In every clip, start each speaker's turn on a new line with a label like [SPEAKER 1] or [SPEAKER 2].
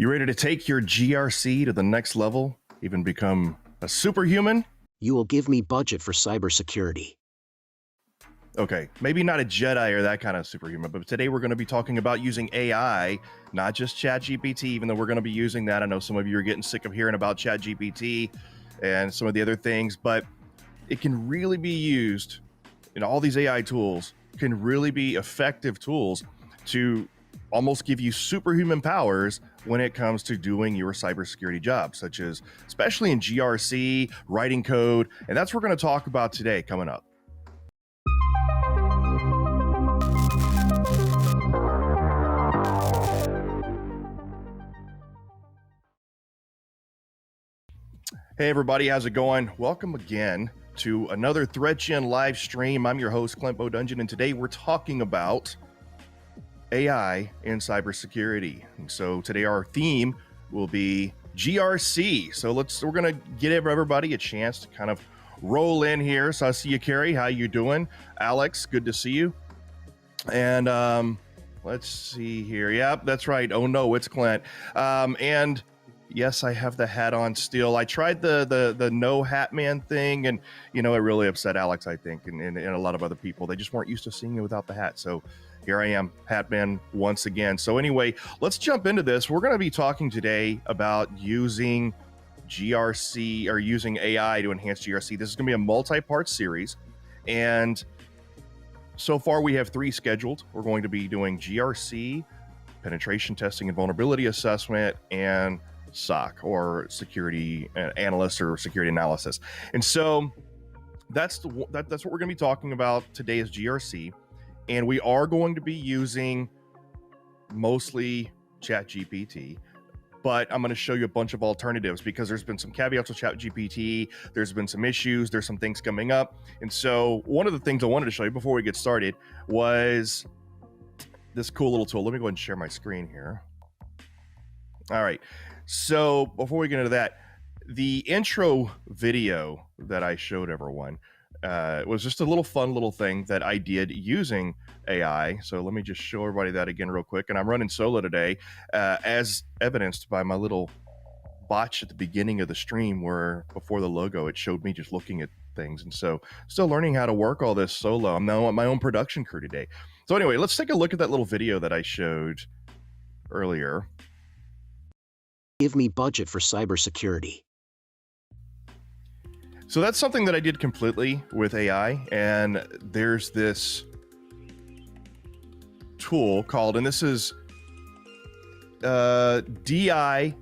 [SPEAKER 1] You ready to take your GRC to the next level, even become a superhuman?
[SPEAKER 2] You will give me budget for cybersecurity.
[SPEAKER 1] Okay, maybe not a Jedi or that kind of superhuman, but today we're going to be talking about using AI, not just ChatGPT, even though we're going to be using that. I know some of you are getting sick of hearing about ChatGPT and some of the other things, but it can really be used, and all these AI tools can really be effective tools to almost give you superhuman powers when it comes to doing your cybersecurity job, such as especially in GRC, writing code. And that's what we're going to talk about today coming up. Hey everybody, how's it going? Welcome again to another ThreatGEN live stream. I'm your host, Clint Bodungen, and today we're talking about AI in cybersecurity. And so today our theme will be GRC. So we're gonna give everybody a chance to kind of roll in here. So I see you, Carrie. How you doing? Alex, good to see you. And let's see here. Yep, that's right. Oh no, it's Clint. And yes, I have the hat on still. I tried the no hat man thing, and you know, it really upset Alex, I think, and a lot of other people. They just weren't used to seeing me without the hat. So here I am, hat man once again. So anyway, let's jump into this. We're going to be talking today about using GRC or using AI to enhance GRC. This is going to be a multi-part series, and so far we have 3 scheduled. We're going to be doing GRC, penetration testing and vulnerability assessment, and SOC, or security analyst or security analysis. And so that's what we're going to be talking about today is GRC. And we are going to be using mostly ChatGPT, but I'm going to show you a bunch of alternatives because there's been some caveats with ChatGPT. There's been some issues. There's some things coming up. And so one of the things I wanted to show you before we get started was this cool little tool. Let me go ahead and share my screen here. All right. So before we get into that, the intro video that I showed everyone was just a little fun little thing that I did using AI. So let me just show everybody that again real quick. And I'm running solo today, as evidenced by my little botch at the beginning of the stream where before the logo, it showed me just looking at things. And so still learning how to work all this solo. I'm now on my own production crew today. So anyway, let's take a look at that little video that I showed earlier.
[SPEAKER 2] Give me budget for cybersecurity.
[SPEAKER 1] So that's something that I did completely with AI, and there's this tool called, and this is DI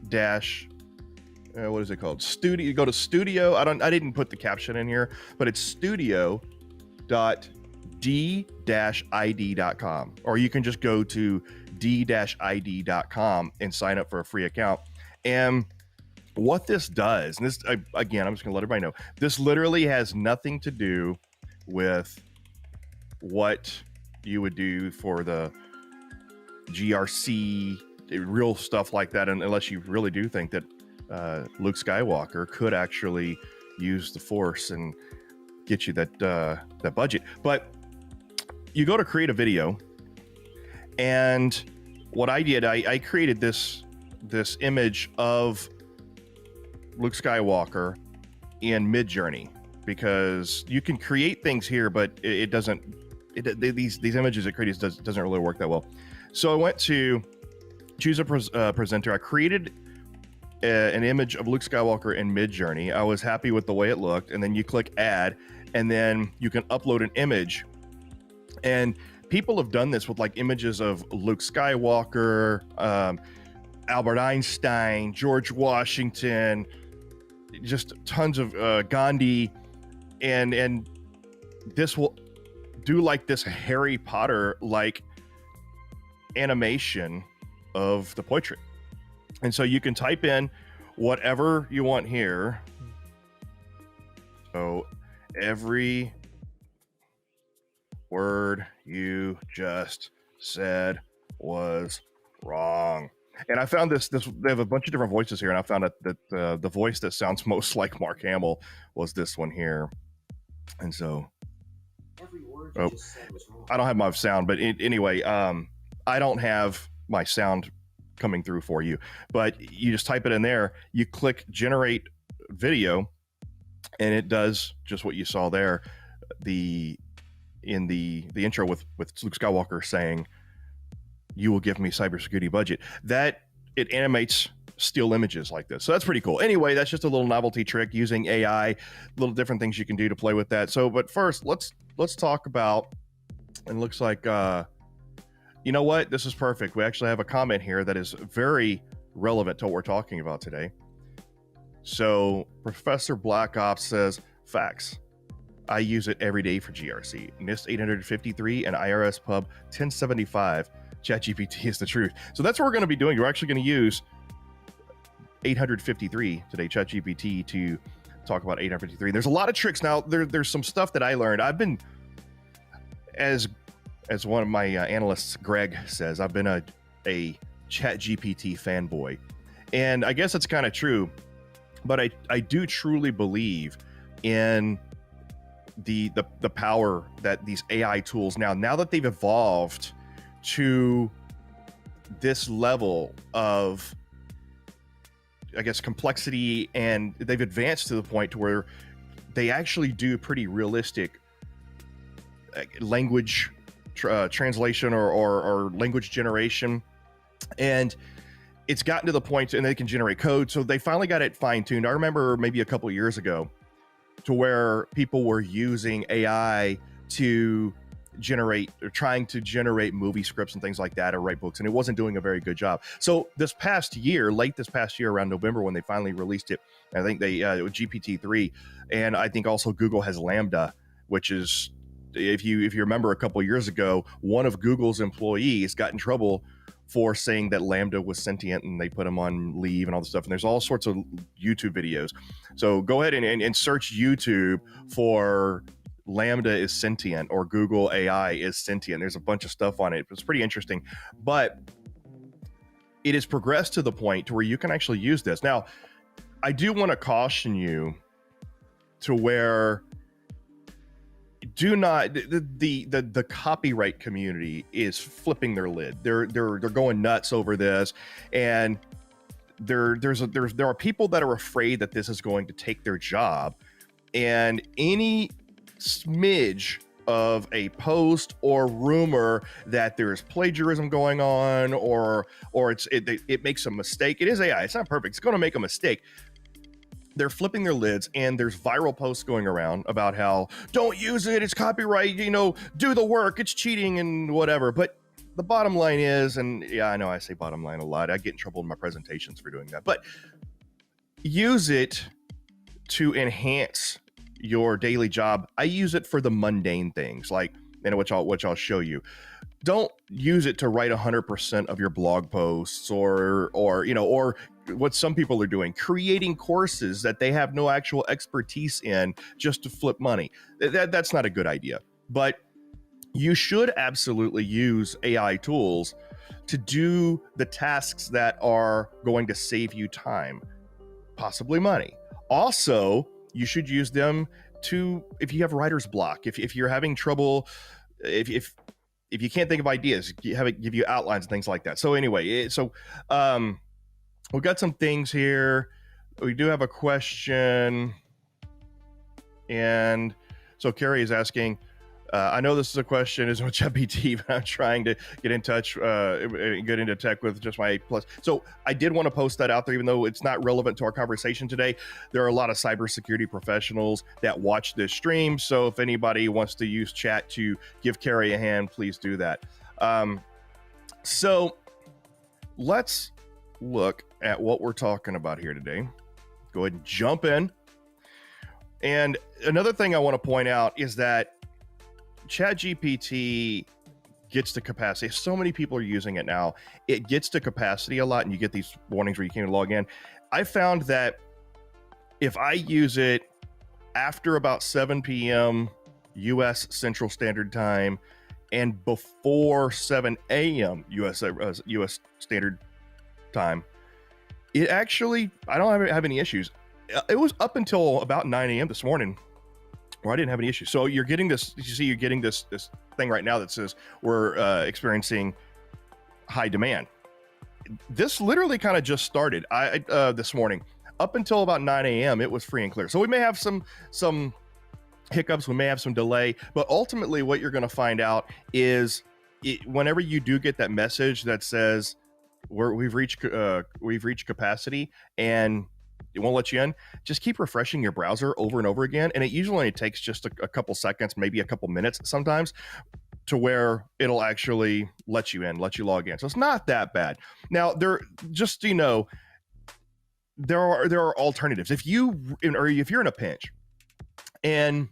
[SPEAKER 1] dash, what is it called? Studio. You go to Studio. I didn't put the caption in here, but it's studio.d-id.com, or you can just go to d-id.com and sign up for a free account. And what this does, and this, again, I'm just gonna let everybody know, this literally has nothing to do with what you would do for the GRC, real stuff like that, unless you really do think that Luke Skywalker could actually use the Force and get you that budget. But you go to create a video, and what I did, I created this image of Luke Skywalker in Midjourney, because you can create things here, but it doesn't. These images it creates doesn't really work that well. So I went to choose a presenter. I created an image of Luke Skywalker in Midjourney. I was happy with the way it looked, and then you click add, and then you can upload an image. And people have done this with like images of Luke Skywalker, Albert Einstein, George Washington, just tons of Gandhi, and this will do like this Harry Potter like animation of the portrait. And so you can type in whatever you want here. So every word you just said was wrong. And I found this they have a bunch of different voices here, and I found that the voice that sounds most like Mark Hamill was this one here. And so every word you just said was wrong. I don't have my sound, but anyway, I don't have my sound coming through for you. But you just type it in there, you click generate video, and it does just what you saw there. In the intro with Luke Skywalker saying, "You will give me cybersecurity budget." That it animates still images like this. So that's pretty cool. Anyway, that's just a little novelty trick using AI, little different things you can do to play with that. So, but first, let's talk about, and looks like, you know what? This is perfect. We actually have a comment here that is very relevant to what we're talking about today. So Professor Black Ops says, facts. I use it every day for GRC. NIST 853 and IRS Pub 1075. ChatGPT is the truth. So that's what we're going to be doing. We're actually going to use 853 today, ChatGPT, to talk about 853. There's a lot of tricks. Now, there's some stuff that I learned. I've been, as one of my analysts, Greg, says, I've been a ChatGPT fanboy. And I guess it's kind of true, but I do truly believe in the power that these AI tools now that they've evolved to this level of, I guess, complexity, and they've advanced to the point to where they actually do pretty realistic language translation or language generation. And it's gotten to the point, and they can generate code. So they finally got it fine-tuned. I remember maybe a couple of years ago to where people were using AI to generate, or trying to generate movie scripts and things like that, or write books, and it wasn't doing a very good job. So late this past year, around November, when they finally released it, I think they GPT-3, and I think also Google has Lambda, which is, if you remember a couple of years ago, one of Google's employees got in trouble for saying that Lambda was sentient, and they put him on leave and all this stuff. And there's all sorts of YouTube videos. So go ahead and search YouTube for Lambda is sentient or Google AI is sentient. There's a bunch of stuff on it. It's pretty interesting, but it has progressed to the point to where you can actually use this. Now, I do want to caution you to where do not, the copyright community is flipping their lid. They're going nuts over this, and there are people that are afraid that this is going to take their job, and any smidge of a post or rumor that there's plagiarism going on, or it makes a mistake. It is AI. It's not perfect. It's going to make a mistake. They're flipping their lids, and there's viral posts going around about how don't use it, it's copyright, do the work, it's cheating and whatever. But the bottom line is, and yeah, I know I say bottom line a lot. I get in trouble in my presentations for doing that, but use it to enhance your daily job. I use it for the mundane things, like, which I'll show you. Don't use it to write 100% of your blog posts, or what some people are doing, creating courses that they have no actual expertise in just to flip money. That's not a good idea. But you should absolutely use AI tools to do the tasks that are going to save you time, possibly money. Also, you should use them to, if you have writer's block, if you're having trouble, if you can't think of ideas, have it give you outlines and things like that. So anyway, we've got some things here. We do have a question. And so Carrie is asking, I know this is a question, is what ChatGPT, but I'm trying to get in touch, get into tech with just my plus. So I did want to post that out there, even though it's not relevant to our conversation today. There are a lot of cybersecurity professionals that watch this stream. So if anybody wants to use chat to give Carrie a hand, please do that. So let's look at what we're talking about here today. Go ahead and jump in. And another thing I want to point out is that ChatGPT gets to capacity. So many people are using it now. It gets to capacity a lot, and you get these warnings where you can't log in. I found that if I use it after about 7 p.m. U.S. Central Standard Time and before 7 a.m. U.S. Standard Time, it actually, I don't have any issues. It was up until about 9 a.m. this morning where I didn't have any issues. So you're getting this, you're getting this thing right now that says we're experiencing high demand. this literally kind of just started. This morning, up until about 9 a.m., it was free and clear. So we may have some hiccups, we may have some delay, but ultimately what you're going to find out is whenever you do get that message that says we've reached capacity and it won't let you in, just keep refreshing your browser over and over again, and it usually only takes just a couple seconds, maybe a couple minutes sometimes, to where it'll actually let you in, let you log in. So it's not that bad. Now, there are alternatives. If you're in a pinch, and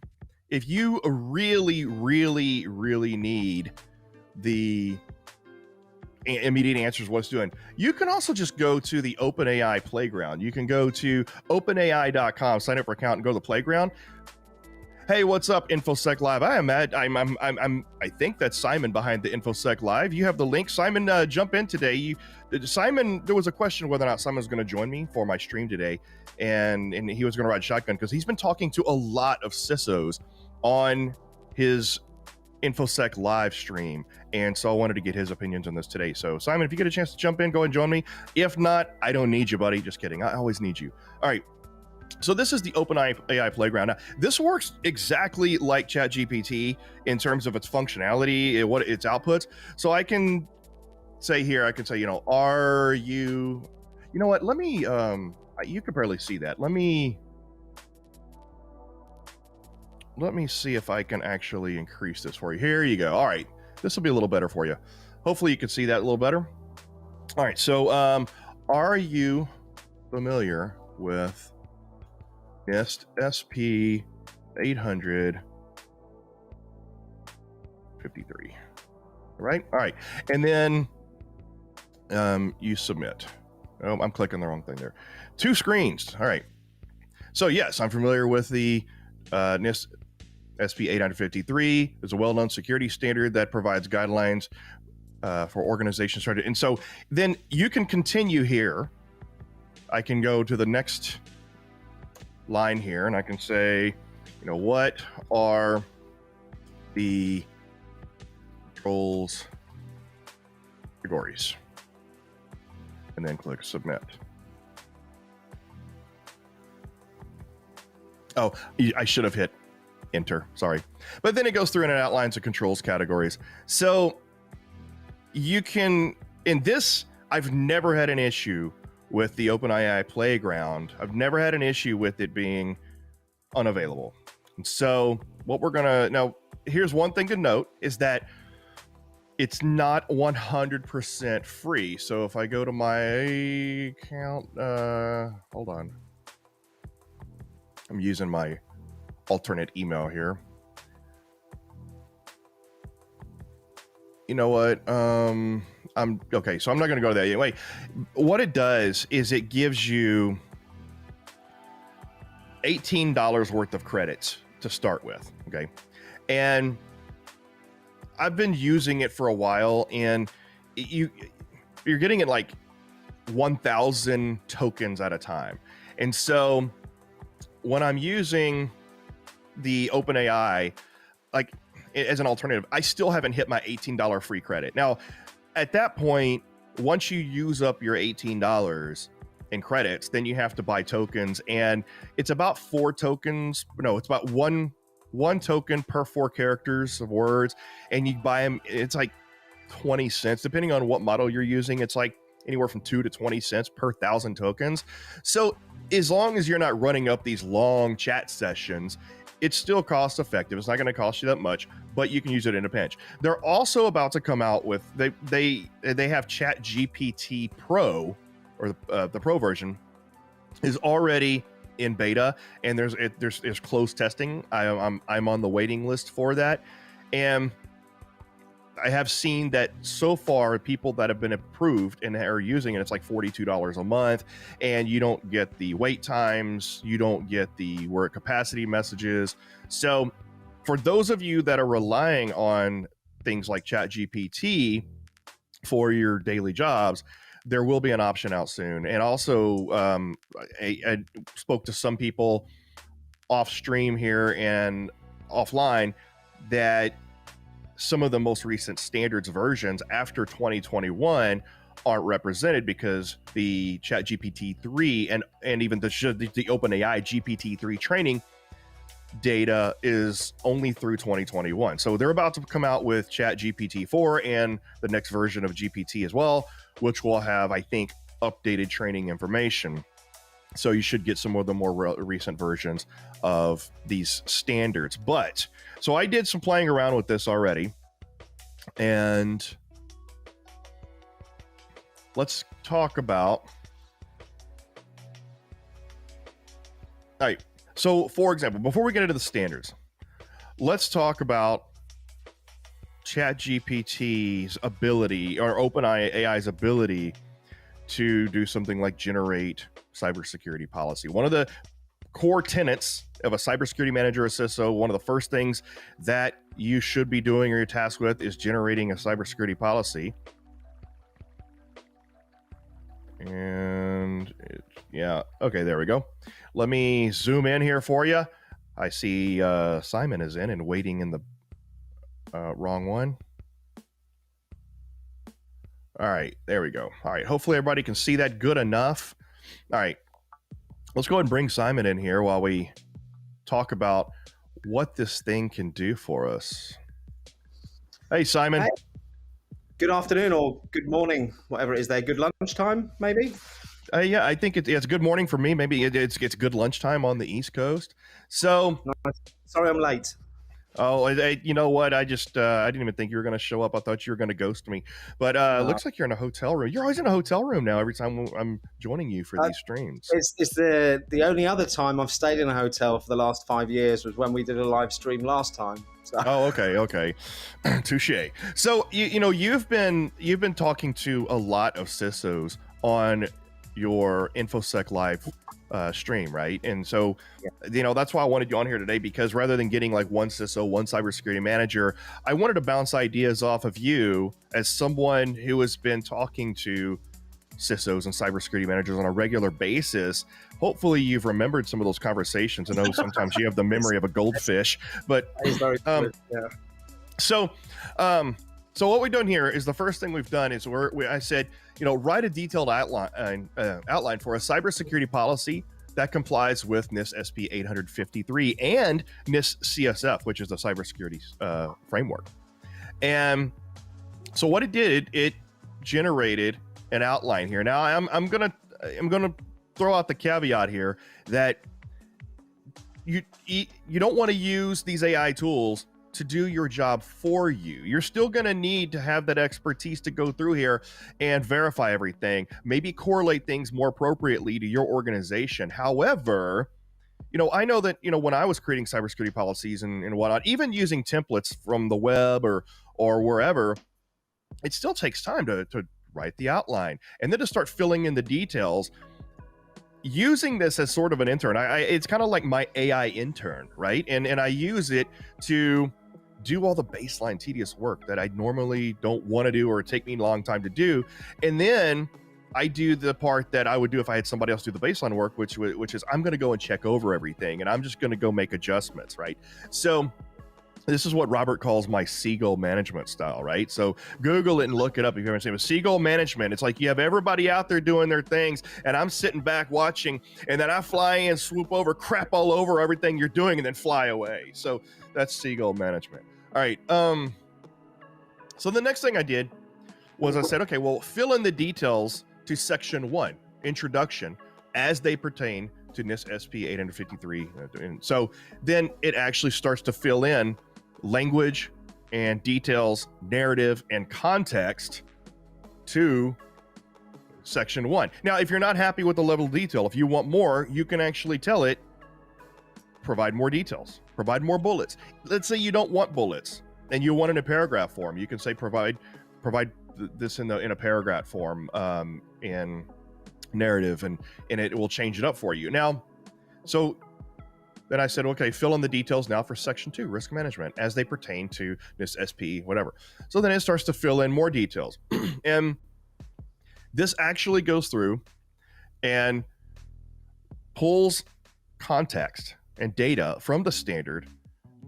[SPEAKER 1] if you really, really, really need the immediate answers what it's doing, you can also just go to the OpenAI playground. You can go to openai.com, sign up for an account, and go to the playground. Hey, what's up, InfoSec Live? I think that's Simon behind the InfoSec Live. You have the link. Simon, jump in today. Simon, there was a question whether or not Simon's going to join me for my stream today, and he was going to ride shotgun because he's been talking to a lot of CISOs on his InfoSec Live stream, and so I wanted to get his opinions on this today. So, Simon, if you get a chance to jump in, go and join me. If not, I don't need you, buddy. Just kidding. I always need you. All right. So this is the OpenAI playground. Now, this works exactly like ChatGPT in terms of its functionality, what its outputs. So I can say here, are you, you know what? Let me, you can barely see that. Let me see if I can actually increase this for you. Here you go. All right. This will be a little better for you. Hopefully you can see that a little better. All right. So, are you familiar with NIST SP 853? Right? All right. And then you submit. Oh, I'm clicking the wrong thing there. 2 screens. All right. So yes, I'm familiar with the NIST SP 853 is a well-known security standard that provides guidelines for organizations. And so then you can continue here. I can go to the next line here and I can say, what are the controls categories? And then click submit. Oh, I should have hit enter, sorry. But then it goes through and it outlines the controls categories. So you can, in this, I've never had an issue with the OpenAI playground. I've never had an issue with it being unavailable. And so what we're gonna, now here's one thing to note is that it's not 100% free. So if I go to my account, hold on. I'm using my alternate email here. You know what? I'm okay. So I'm not going to go to that anyway. What it does is it gives you $18 worth of credits to start with. Okay. And I've been using it for a while, and you're getting it like 1,000 tokens at a time. And so when I'm using the OpenAI, like as an alternative, I still haven't hit my $18 free credit. Now, at that point, once you use up your $18 in credits, then you have to buy tokens, and it's about 4 tokens. No, it's about one token per 4 characters of words, and you buy them. It's like 20 cents, depending on what model you're using. It's like anywhere from 2 to 20 cents per 1,000 tokens. So as long as you're not running up these long chat sessions, it's still cost effective. It's not going to cost you that much, but you can use it in a pinch. They're also about to come out with, they have ChatGPT Pro, or the Pro version is already in beta, and there's closed testing. I'm on the waiting list for that, and I have seen that so far people that have been approved and are using it, it's like $42 a month, and you don't get the wait times, you don't get the word capacity messages. So for those of you that are relying on things like ChatGPT for your daily jobs, there will be an option out soon. And also I spoke to some people off stream here and offline that some of the most recent standards versions after 2021 aren't represented because the ChatGPT 3 and even the OpenAI GPT-3 training data is only through 2021. So they're about to come out with ChatGPT 4 and the next version of GPT as well, which will have, I think, updated training information. So you should get some of the more recent versions of these standards. But so I did some playing around with this already, and let's talk about. All right. So, for example, before we get into the standards, let's talk about ChatGPT's ability, or OpenAI's ability, to do something like generate cybersecurity policy. One of the core tenets of a cybersecurity manager or CISO, one of the first things that you should be doing or you're tasked with is generating a cybersecurity policy. And yeah, okay, there we go. Let me zoom in here for you. I see Simon is in and waiting in the wrong one. All right, there we go. All right, hopefully everybody can see that good enough. All right, let's go ahead and bring Simon in here while we talk about what this thing can do for us. Hey, Simon.
[SPEAKER 3] Hey. Good afternoon or good morning, whatever it is there. Good lunchtime, maybe?
[SPEAKER 1] Yeah, I think it's good morning for me. Maybe it's good lunchtime on the East Coast. So,
[SPEAKER 3] nice. Sorry I'm late.
[SPEAKER 1] Oh, you know what? I didn't even think you were going to show up. I thought you were going to ghost me. But it looks like you're in a hotel room. You're always in a hotel room now every time I'm joining you for these streams.
[SPEAKER 3] It's the only other time I've stayed in a hotel for the last 5 years was when we did a live stream last time. So.
[SPEAKER 1] Oh, okay. Touche. So, you've been talking to a lot of CISOs on your InfoSec Live stream, right? And so, that's why I wanted you on here today, because rather than getting like one CISO, one cybersecurity manager, I wanted to bounce ideas off of you as someone who has been talking to CISOs and cybersecurity managers on a regular basis. Hopefully you've remembered some of those conversations. I know sometimes you have the memory of a goldfish, but So what we've done here is the first thing we've done is I said, write a detailed outline for a cybersecurity policy that complies with NIST SP 853 and NIST CSF, which is the cybersecurity framework. And so what it did, it generated an outline here. Now I'm gonna throw out the caveat here that you don't want to use these AI tools to do your job for you. You're still going to need to have that expertise to go through here and verify everything, maybe correlate things more appropriately to your organization. However, I know that, when I was creating cybersecurity policies and whatnot, even using templates from the web or wherever, it still takes time to write the outline and then to start filling in the details. Using this as sort of an intern, it's kind of like my AI intern, right? And I use it to do all the baseline tedious work that I normally don't want to do or take me a long time to do. And then I do the part that I would do if I had somebody else do the baseline work, which is I'm going to go and check over everything and I'm just going to go make adjustments, right? So this is what Robert calls my seagull management style, right? So Google it and look it up if you haven't seen it. Seagull management, it's like you have everybody out there doing their things and I'm sitting back watching, and then I fly in, swoop over, crap all over everything you're doing, and then fly away. So that's seagull management. All right. So the next thing I did was I said, okay, well, fill in the details to section 1, introduction, as they pertain to NIST SP 853. And so then it actually starts to fill in language and details, narrative and context to section 1. Now, if you're not happy with the level of detail, if you want more, you can actually tell it, provide more details, provide more bullets. Let's say you don't want bullets and you want it in a paragraph form. You can say provide this in a paragraph form in narrative, and it will change it up for you. Now, so then I said, okay, fill in the details now for section 2, risk management, as they pertain to this SP, whatever. So then it starts to fill in more details. And this actually goes through and pulls context and data from the standard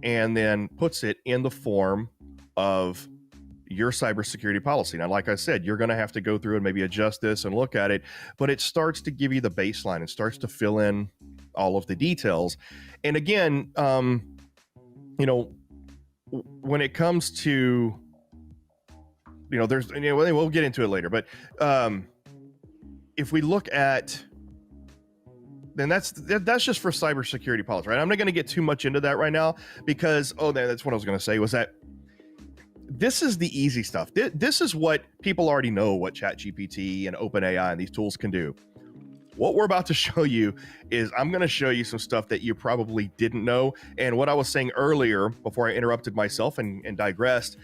[SPEAKER 1] and then puts it in the form of your cybersecurity policy. Now, like I said, you're going to have to go through and maybe adjust this and look at it, but it starts to give you the baseline and starts to fill in all of the details. And again, when it comes to, there's, we'll get into it later, but if we look at, then that's just for cybersecurity policy, right? I'm not going to get too much into that right now because, that's what I was going to say, was that this is the easy stuff. This is what people already know what ChatGPT and OpenAI and these tools can do. What we're about to show you is I'm going to show you some stuff that you probably didn't know. And what I was saying earlier before I interrupted myself and digressed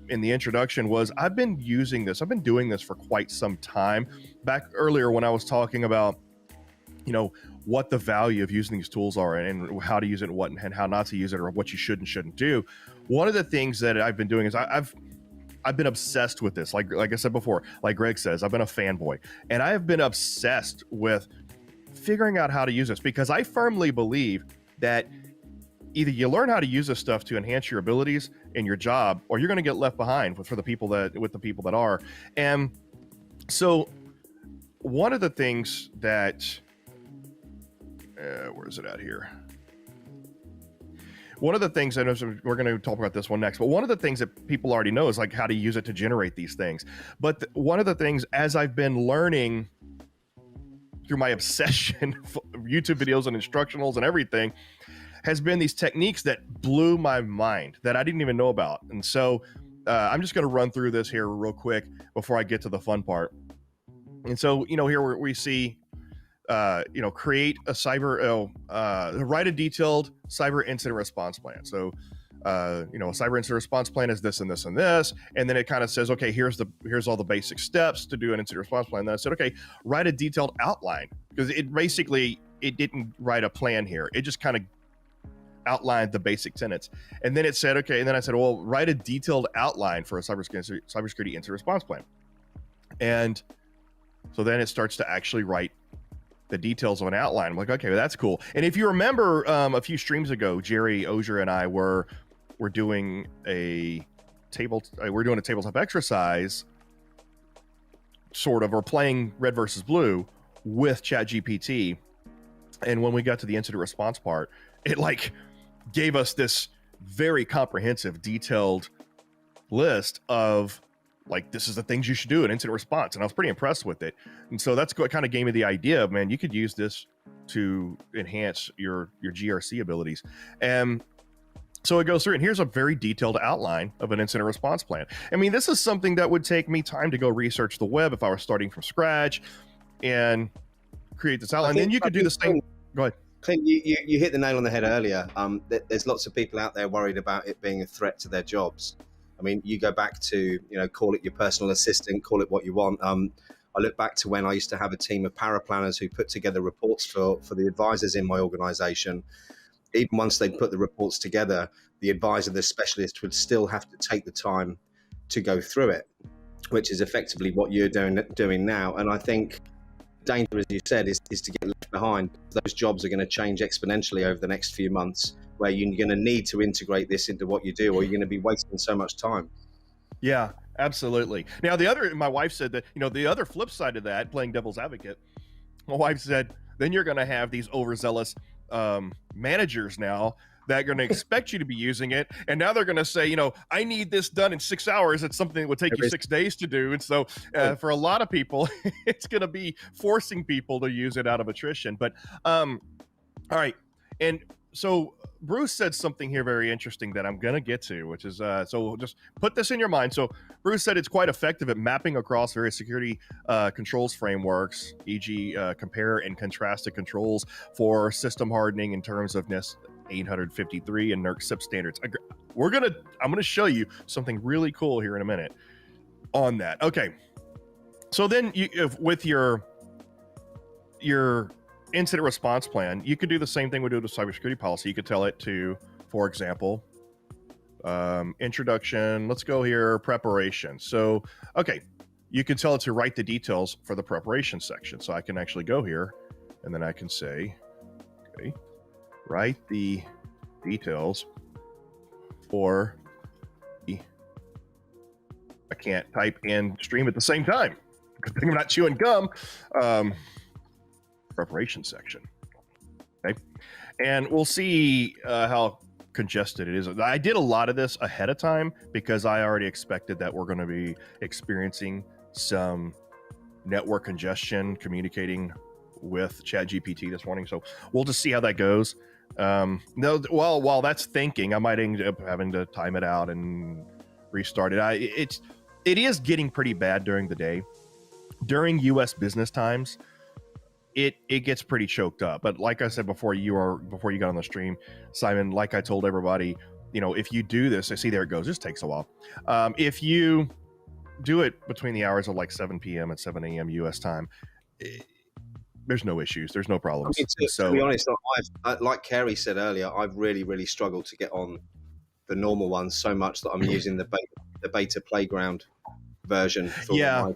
[SPEAKER 1] in the introduction was I've been doing this for quite some time. Back earlier when I was talking about, what the value of using these tools are and how to use it and how not to use it or what you should and shouldn't do. One of the things that I've been doing is I've been obsessed with this. Like I said before, like Greg says, I've been a fanboy, and I have been obsessed with figuring out how to use this because I firmly believe that either you learn how to use this stuff to enhance your abilities in your job, or you're going to get left behind with the people that are. And so one of the things that, where is it at here? One of the things, I know we're going to talk about this one next, but one of the things that people already know is like how to use it to generate these things. But one of the things, as I've been learning through my obsession for YouTube videos and instructionals and everything, has been these techniques that blew my mind that I didn't even know about. And so I'm just going to run through this here real quick before I get to the fun part. And so, here we see, create a write a detailed cyber incident response plan. So, a cyber incident response plan is this and this and this. And then it kind of says, okay, here's all the basic steps to do an incident response plan. And then I said, okay, write a detailed outline, because it didn't write a plan here. It just kind of outlined the basic tenets. And then it said, okay. And then I said, well, write a detailed outline for a cybersecurity incident response plan. And so then it starts to actually write the details of an outline. I'm like, okay, well, that's cool. And if you remember a few streams ago, Jerry Ozier and I were doing a tabletop exercise, sort of, or playing Red versus Blue with ChatGPT. And when we got to the incident response part, it gave us this very comprehensive, detailed list of this is the things you should do in incident response. And I was pretty impressed with it. And so that's what kind of gave me the idea of, man, you could use this to enhance your GRC abilities. And so it goes through, and here's a very detailed outline of an incident response plan. I mean, this is something that would take me time to go research the web if I were starting from scratch and create this outline. Then you could do the same. Go ahead.
[SPEAKER 3] Clint, you hit the nail on the head earlier. There's lots of people out there worried about it being a threat to their jobs. I mean, you go back to, call it your personal assistant, call it what you want. I look back to when I used to have a team of paraplanners who put together reports for the advisors in my organization. Even once they'd put the reports together, the advisor, the specialist, would still have to take the time to go through it, which is effectively what you're doing now. And I think the danger, as you said, is to get left behind. Those jobs are going to change exponentially over the next few months, where you're going to need to integrate this into what you do, or you're going to be wasting so much time.
[SPEAKER 1] Yeah, absolutely. Now, my wife said that, the other flip side of that, playing devil's advocate, my wife said, then you're going to have these overzealous managers now that are going to expect you to be using it. And now they're going to say, I need this done in 6 hours. It's something that would take you 6 days to do. And so for a lot of people, it's going to be forcing people to use it out of attrition. But all right. And so Bruce said something here very interesting that I'm going to get to, which is, so just put this in your mind. So Bruce said it's quite effective at mapping across various security controls frameworks, e.g. Compare and contrasted controls for system hardening in terms of NIST 853 and NERC SIP standards. I'm going to show you something really cool here in a minute on that. Okay. So then with your incident response plan, you could do the same thing we do with cybersecurity policy. You could tell it to, for example, introduction, let's go here, preparation. So, okay, you can tell it to write the details for the preparation section. So I can actually go here and then I can say, okay, write the details for the I can't type and stream at the same time. Good thing I'm not chewing gum. Preparation section. Okay. And we'll see how congested it is. I did a lot of this ahead of time because I already expected that we're going to be experiencing some network congestion communicating with ChatGPT this morning. So we'll just see how that goes. No, well, while that's thinking, I might end up having to time it out and restart it. It is getting pretty bad during the day. During US business times, it gets pretty choked up. But like I said before you got on the stream, Simon, like I told everybody, if you do this, I see there it goes. This takes a while. If you do it between the hours of like 7 p.m. and 7 a.m. US time, there's no issues. There's no problems.
[SPEAKER 3] I mean, to be honest, like Kerry said earlier, I've really, really struggled to get on the normal ones so much that I'm using the beta playground version for my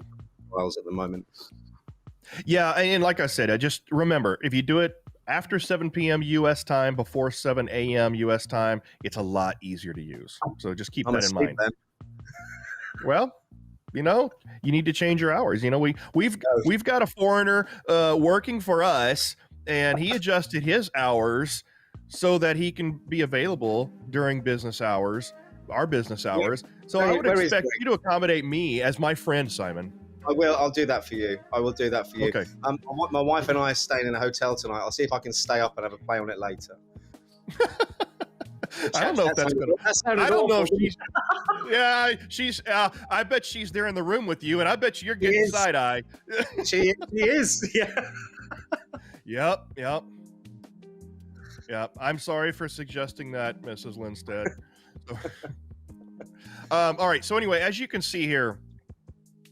[SPEAKER 3] files at the moment.
[SPEAKER 1] Yeah, and like I said, I just remember, if you do it after 7 p.m. U.S. time, before 7 a.m. U.S. time, it's a lot easier to use. So just keep that in mind. Well, you need to change your hours. We've got a foreigner working for us, and he adjusted his hours so that he can be available during business hours, our business hours. So I would expect you to accommodate me as my friend, Simon.
[SPEAKER 3] I will. I'll do that for you. I will do that for you.
[SPEAKER 1] Okay.
[SPEAKER 3] My wife and I are staying in a hotel tonight. I'll see if I can stay up and have a play on it later.
[SPEAKER 1] I don't know if that's gonna. I don't know if she's. Yeah, she's. I bet she's there in the room with you, and I bet you're getting side eye.
[SPEAKER 3] She is. Yeah.
[SPEAKER 1] Yep. I'm sorry for suggesting that, Mrs. Lindstedt. All right. So anyway, as you can see here,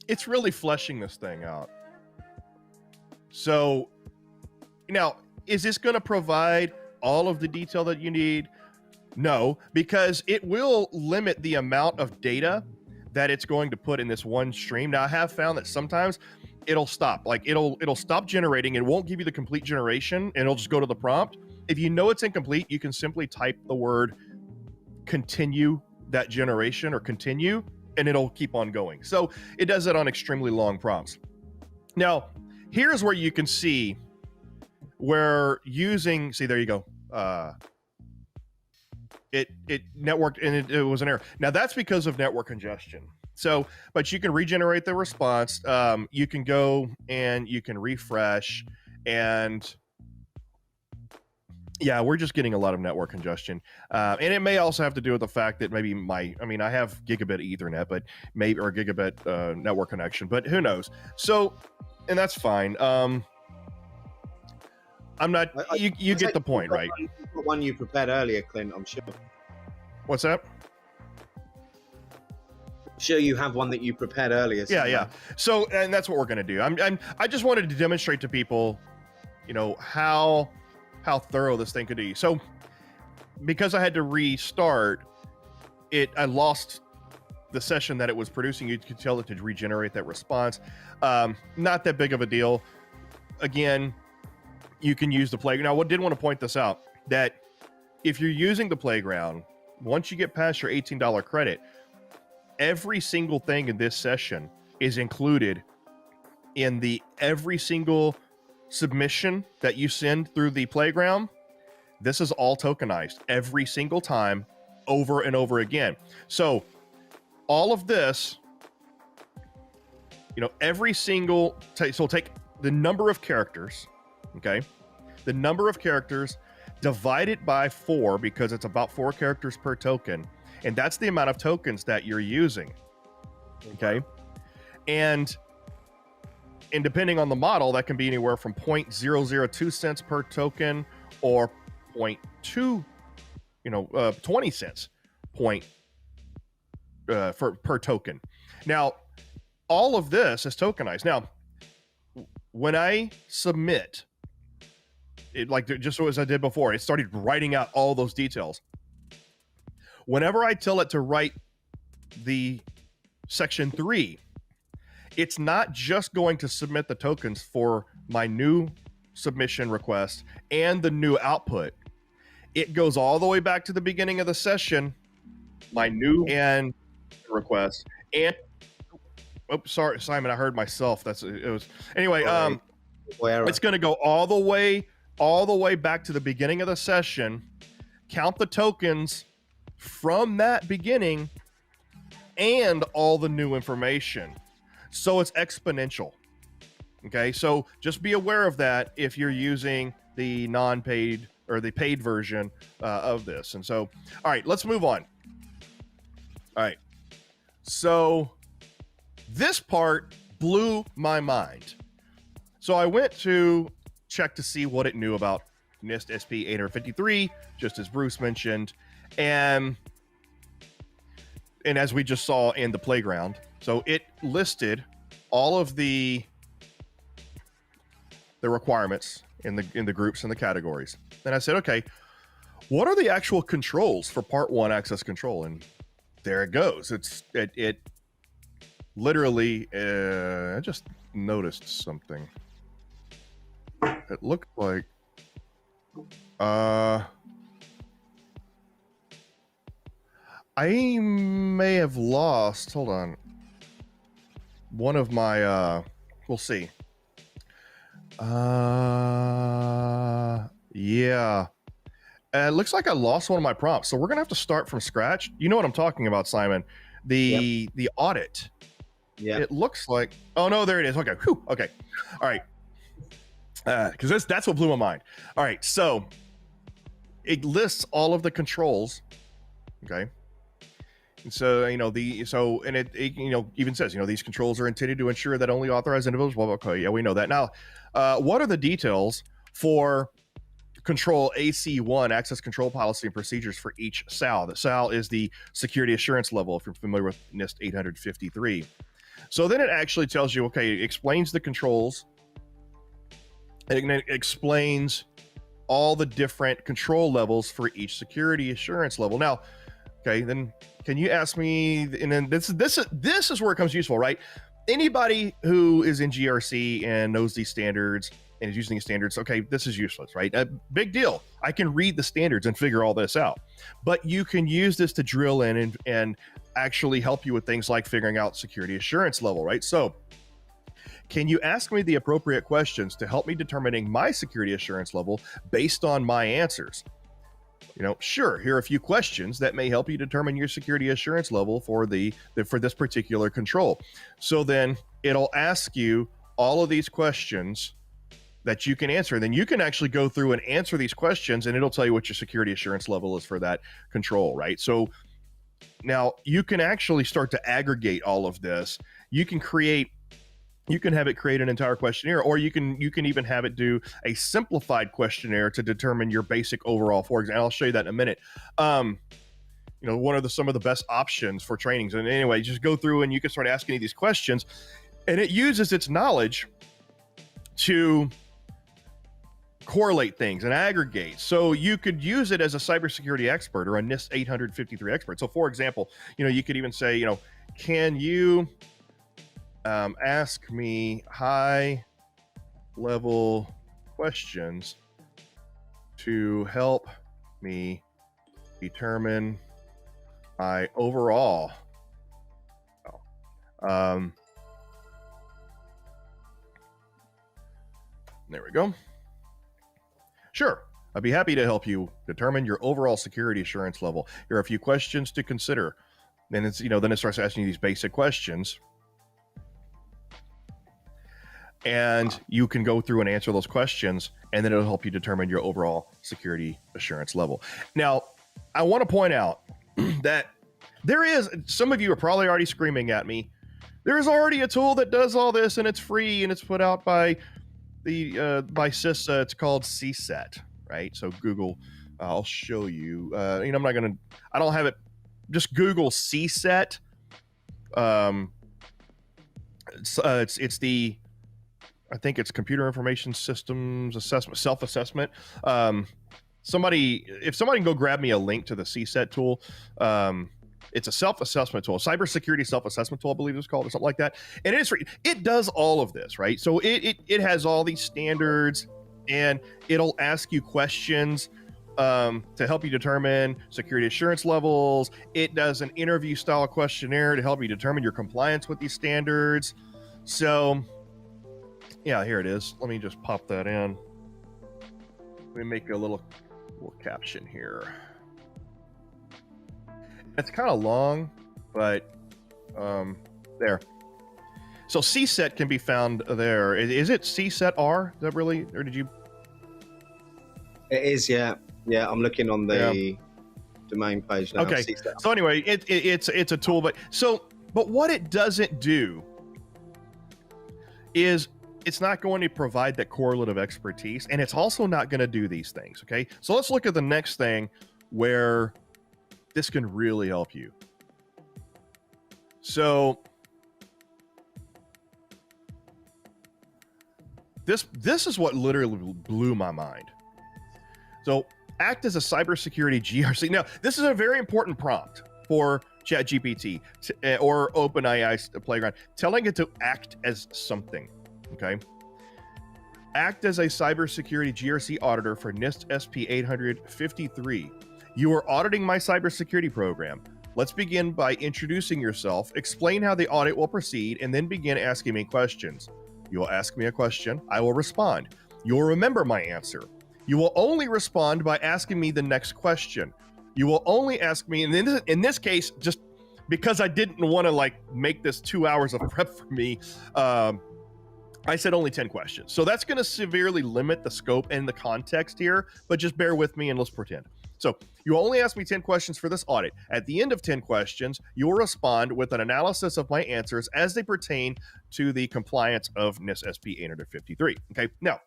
[SPEAKER 1] it's really fleshing this thing out. So now, is this going to provide all of the detail that you need? No, because it will limit the amount of data that it's going to put in this one stream. Now, I have found that sometimes it'll stop. Like it'll stop generating. It won't give you the complete generation, and it'll just go to the prompt. If you know it's incomplete, you can simply type the word continue that generation or continue, and it'll keep on going. So it does it on extremely long prompts. Now, here's where you can see where using, see, there you go. It networked and it was an error. Now that's because of network congestion. So, but you can regenerate the response. You can go and you can refresh, and yeah, we're just getting a lot of network congestion. And it may also have to do with the fact that maybe I have gigabit Ethernet, but maybe, or gigabit network connection, but who knows? So, and that's fine. I'm not, you get the point, right?
[SPEAKER 3] The one you prepared earlier, Clint, I'm sure.
[SPEAKER 1] What's that?
[SPEAKER 3] I'm sure you have one that you prepared earlier.
[SPEAKER 1] Yeah. So, and that's what we're going to do. I just wanted to demonstrate to people, how thorough this thing could be. So because I had to restart it, I lost the session that it was producing. You could tell it to regenerate that response. Not that big of a deal. Again, you can use the playground. Now, I did want to point this out, that if you're using the playground, once you get past your $18 credit, every single thing in this session is included in every single submission that you send through the playground. This is all tokenized every single time, over and over again. So all of this, every single, so take the number of characters, okay? The number of characters, divide it by 4, because it's about 4 characters per token. And that's the amount of tokens that you're using, okay? And depending on the model, that can be anywhere from 0.002 cents per token or 0.2, 20 cents per token. Now, all of this is tokenized. Now, when I submit it, like just as I did before, it started writing out all those details. Whenever I tell it to write the section 3, it's not just going to submit the tokens for my new submission request and the new output. It goes all the way back to the beginning of the session, my new and request, and Oh, sorry, Simon. I heard myself. It was anyway.
[SPEAKER 3] Where
[SPEAKER 1] It's going to go all the way back to the beginning of the session. Count the tokens from that beginning and all the new information. So it's exponential. Okay, so just be aware of that if you're using the non-paid or the paid version of this. And so, all right, let's move on. All right, so this part blew my mind. So I went to check to see what it knew about NIST SP 853, just as Bruce mentioned, and as we just saw in the playground. So it listed all of the requirements in the groups and the categories. Then I said, okay, what are the actual controls for Part 1 access control? And there it goes. It literally, I just noticed something. It looked like, I may have lost, hold on, one of my, we'll see. Yeah. It looks like I lost one of my prompts. So we're going to have to start from scratch. You know what I'm talking about, Simon. The audit.
[SPEAKER 3] Yeah.
[SPEAKER 1] It looks like, oh no, there it is. Okay. Whew. Okay. All right. Because that's what blew my mind. All right. So it lists all of the controls. Okay. And so, and it even says, these controls are intended to ensure that only authorized individuals, blah, blah, blah. Yeah, we know that. Now, what are the details for control AC1, access control policy and procedures for each SAL? The SAL is the security assurance level, if you're familiar with NIST 853. So then it actually tells you, okay, it explains the controls, and it explains all the different control levels for each security assurance level. Now, okay, then can you ask me, and then this is where it comes useful, right? Anybody who is in GRC and knows these standards and is using these standards, okay, this is useless, right? Big deal. I can read the standards and figure all this out. But you can use this to drill in and actually help you with things like figuring out security assurance level, right? So can you ask me the appropriate questions to help me determining my security assurance level based on my answers? Sure, here are a few questions that may help you determine your security assurance level for this particular control. So then it'll ask you all of these questions that you can answer. And then you can actually go through and answer these questions, and it'll tell you what your security assurance level is for that control, right? So now you can actually start to aggregate all of this. You can have it create an entire questionnaire, or you can even have it do a simplified questionnaire to determine your basic overall. For example, I'll show you that in a minute. One of some of the best options for trainings. And anyway, just go through and you can start asking these questions, and it uses its knowledge to correlate things and aggregate. So you could use it as a cybersecurity expert or a NIST 853 expert. So for example, you could even say, can you ask me high level questions to help me determine my overall there we go. Sure, I'd be happy to help you determine your overall security assurance level. Here are a few questions to consider. Then then it starts asking you these basic questions, and you can go through and answer those questions, and then it'll help you determine your overall security assurance level. Now, I want to point out that some of you are probably already screaming at me. There is already a tool that does all this, and it's free, and it's put out by CISA. It's called CSET, right? So Google, I'll show you. I don't have it. Just Google CSET. It's the, I think it's Computer Information Systems Assessment, self-assessment. If somebody can go grab me a link to the CSET tool. It's a self-assessment tool, cybersecurity self-assessment tool, I believe it's called, or something like that. And it is free. It does all of this, right? So it has all these standards, and it'll ask you questions to help you determine security assurance levels. It does an interview style questionnaire to help you determine your compliance with these standards. So yeah, here it is. Let me just pop that in. Let me make a little caption here. It's kind of long, but there. So CSET can be found there. Is it CSET R? Is that really, or did you?
[SPEAKER 3] It is, yeah. Yeah, I'm looking on the domain page now.
[SPEAKER 1] Okay. So anyway, it's a tool, but what it doesn't do is it's not going to provide that correlative expertise, and it's also not going to do these things. Okay. So let's look at the next thing where this can really help you. So this is what literally blew my mind. So act as a cybersecurity GRC. Now, this is a very important prompt for ChatGPT or OpenAI Playground, telling it to act as something. Okay. Act as a cybersecurity GRC auditor for NIST SP 853. You are auditing my cybersecurity program. Let's begin by introducing yourself, explain how the audit will proceed, and then begin asking me questions. You will ask me a question. I will respond. You will remember my answer. You will only respond by asking me the next question. You will only ask me, and in this case, just because I didn't want to make this 2 hours of prep for me, I said only 10 questions. So that's going to severely limit the scope and the context here, but just bear with me and let's pretend. So you only ask me 10 questions for this audit. At the end of 10 questions, you will respond with an analysis of my answers as they pertain to the compliance of NIST SP 853. Okay, now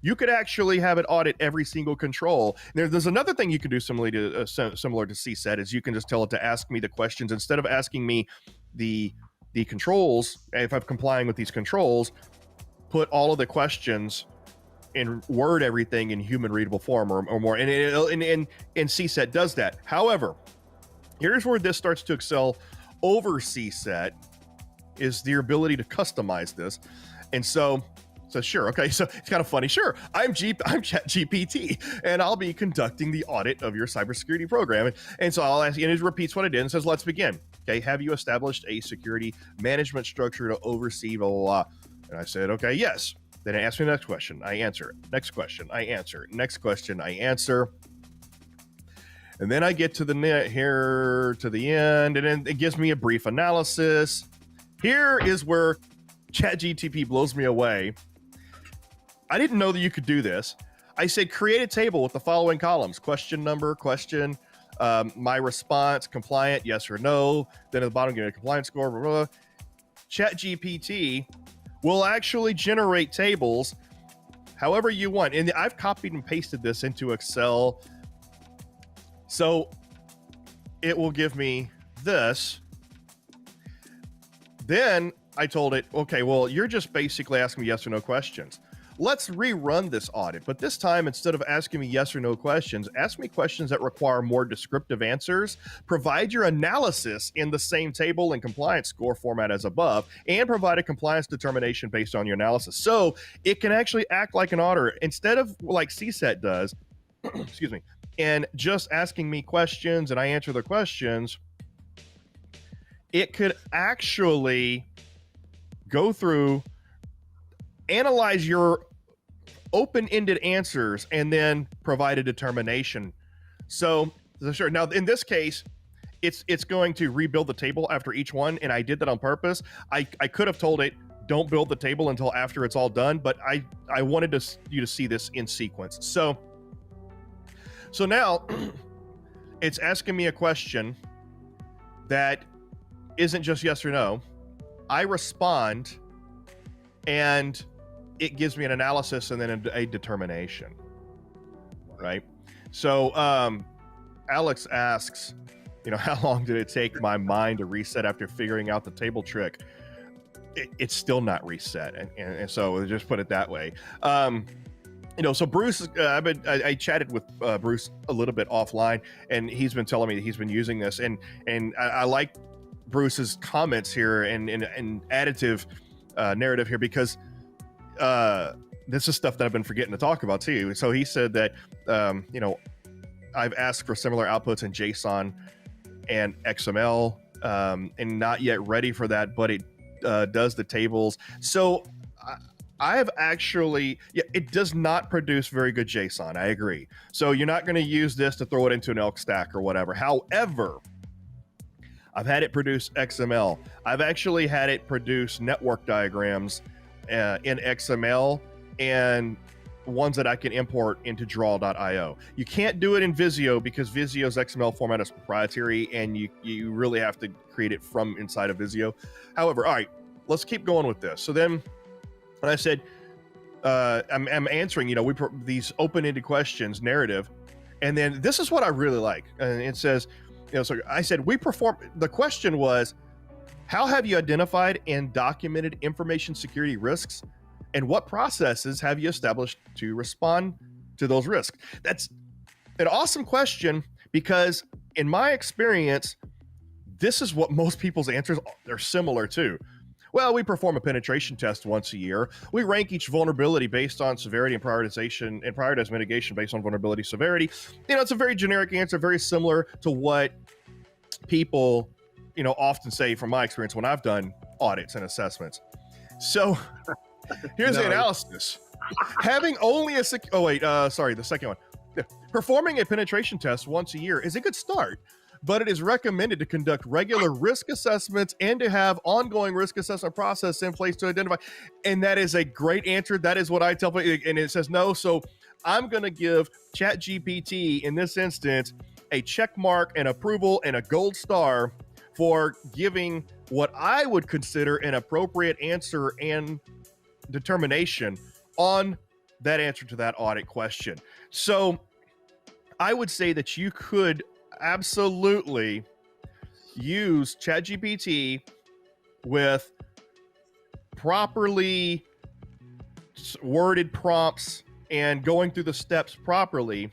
[SPEAKER 1] you could actually have it audit every single control. There's another thing you can do similar to CSET is you can just tell it to ask me the questions instead of asking me the controls. If I'm complying with these controls, put all of the questions and word everything in human readable form or more. And CSET does that. However, here's where this starts to excel over CSET is the ability to customize this. And so sure. Okay. So it's kind of funny. Sure. I'm ChatGPT and I'll be conducting the audit of your cybersecurity program. And so I'll ask you, and it repeats what I did and says, let's begin. Okay. Have you established a security management structure to oversee blah, blah, blah. And I said, okay, yes. Then it asked me the next question. I answer. Next question. I answer. Next question. I answer. And then I get to the end, and then it gives me a brief analysis. Here is where ChatGPT blows me away. I didn't know that you could do this. I said, create a table with the following columns: question number, question, my response, compliant, yes or no. Then at the bottom, give me a compliance score, blah, blah, blah. ChatGPT will actually generate tables however you want. And I've copied and pasted this into Excel. So it will give me this. Then I told it, okay, well, you're just basically asking me yes or no questions. Let's rerun this audit, but this time, instead of asking me yes or no questions, ask me questions that require more descriptive answers, provide your analysis in the same table and compliance score format as above, and provide a compliance determination based on your analysis. So it can actually act like an auditor instead of like CSET does, excuse me, and just asking me questions and I answer the questions. It could actually go through, analyze your open-ended answers, and then provide a determination. So sure. Now, in this case, it's going to rebuild the table after each one, and I did that on purpose. I could have told it, don't build the table until after it's all done, but I wanted you to see this in sequence. So now it's asking me a question that isn't just yes or no. I respond, and it gives me an analysis and then a determination, right? So Alex asks, how long did it take my mind to reset after figuring out the table trick? It's still not reset, and so just put it that way. So Bruce, I chatted with Bruce a little bit offline, and he's been telling me that he's been using this, and I like Bruce's comments here and additive narrative here, because this is stuff that I've been forgetting to talk about too. So he said that I've asked for similar outputs in JSON and XML, and not yet ready for that, but it does the tables. So I have actually, yeah, it does not produce very good JSON. I agree. So you're not going to use this to throw it into an elk stack or whatever. However, I've had it produce XML. I've actually had it produce network diagrams in XML and ones that I can import into draw.io. You can't do it in Visio because Visio's XML format is proprietary and you really have to create it from inside of Visio. However, all right, let's keep going with this. So then when I said, I'm answering, these open-ended questions, narrative, and then this is what I really like. And it says, so I said, the question was, how have you identified and documented information security risks? And what processes have you established to respond to those risks? That's an awesome question because in my experience, this is what most people's answers are similar to. Well, we perform a penetration test once a year. We rank each vulnerability based on severity and prioritization and prioritize mitigation based on vulnerability severity. It's a very generic answer, very similar to what people, often say from my experience when I've done audits and assessments. So here's the analysis. Having only the second one. Performing a penetration test once a year is a good start, but it is recommended to conduct regular risk assessments and to have ongoing risk assessment process in place to identify. And that is a great answer. That is what I tell people. And it says no. So I'm going to give ChatGPT in this instance a check mark, an approval, and a gold star for giving what I would consider an appropriate answer and determination on that answer to that audit question. So I would say that you could absolutely use ChatGPT with properly worded prompts and going through the steps properly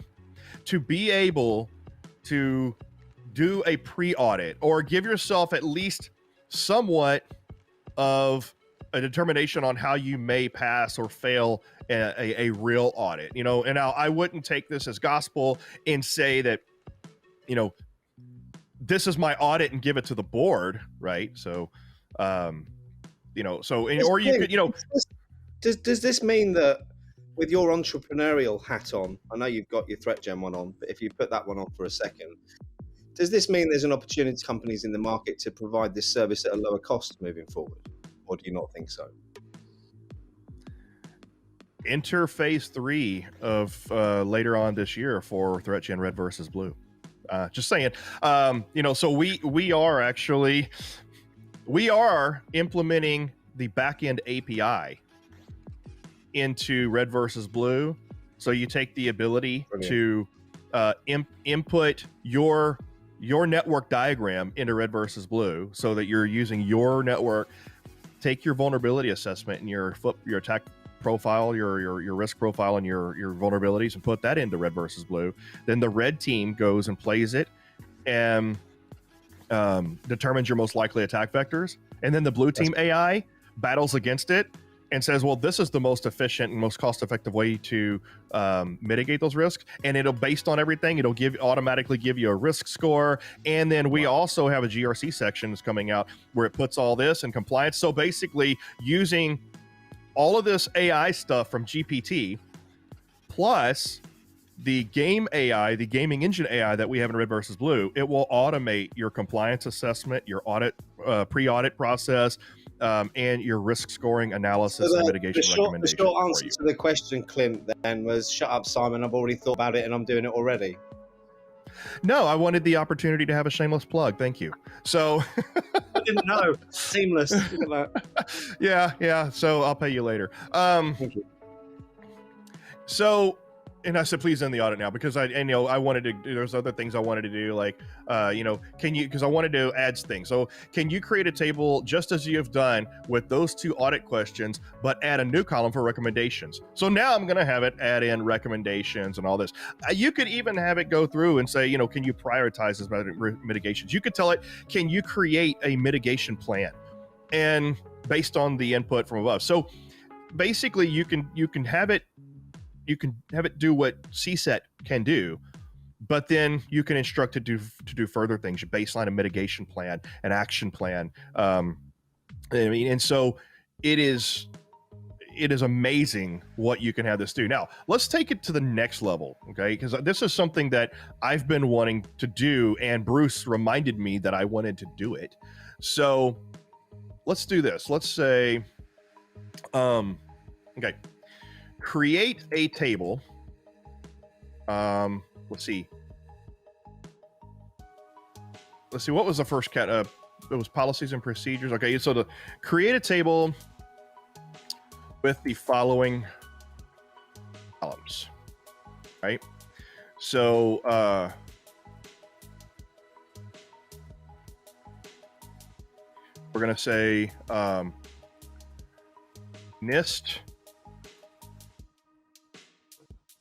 [SPEAKER 1] to be able to do a pre-audit or give yourself at least somewhat of a determination on how you may pass or fail a real audit, and now I wouldn't take this as gospel and say that, this is my audit and give it to the board, right? So, or you could,
[SPEAKER 3] Does this mean that with your entrepreneurial hat on, I know you've got your ThreatGEN one on, but if you put that one on for a second, does this mean there's an opportunity for companies in the market to provide this service at a lower cost moving forward? Or do you not think so?
[SPEAKER 1] Enter phase 3 of later on this year for ThreatGEN Red versus Blue. Just saying, so we are implementing the backend API into Red versus Blue. So you take the ability to input your network diagram into Red versus Blue, so that you're using your network. Take your vulnerability assessment and your attack profile, your risk profile, and your vulnerabilities, and put that into Red versus Blue. Then the red team goes and plays it and determines your most likely attack vectors, and then the blue team AI battles against it and says, well, this is the most efficient and most cost-effective way to mitigate those risks. And it'll, based on everything, it'll automatically give you a risk score. And then we also have a GRC section that's coming out where it puts all this in compliance. So basically, using all of this AI stuff from GPT plus the game AI, the gaming engine AI that we have in Red versus Blue, it will automate your compliance assessment, your audit, pre-audit process, and your risk scoring analysis and mitigation recommendations.
[SPEAKER 3] The short answer to the question, Clint, then was, shut up, Simon, I've already thought about it and I'm doing it already.
[SPEAKER 1] No, I wanted the opportunity to have a shameless plug. Thank you. So
[SPEAKER 3] I didn't know. Seamless. Look at that.
[SPEAKER 1] Yeah. So I'll pay you later.
[SPEAKER 3] Thank you.
[SPEAKER 1] So, and I said, please end the audit now, because I wanted to, there's other things I wanted to do, like, because I wanted to add things. So can you create a table just as you have done with those two audit questions, but add a new column for recommendations? So now I'm going to have it add in recommendations and all this. You could even have it go through and say, can you prioritize these mitigations? You could tell it, can you create a mitigation plan? And based on the input from above. So basically you can have it do what CSET can do, but then you can instruct it to do further things, your baseline, a mitigation plan, an action plan. And so it is amazing what you can have this do. Now, let's take it to the next level, okay? Because this is something that I've been wanting to do, and Bruce reminded me that I wanted to do it. So let's do this. Let's say, okay, create a table. Let's see. What was the first cat? It was policies and procedures. Okay, so to create a table with the following columns, right? So we're going to say NIST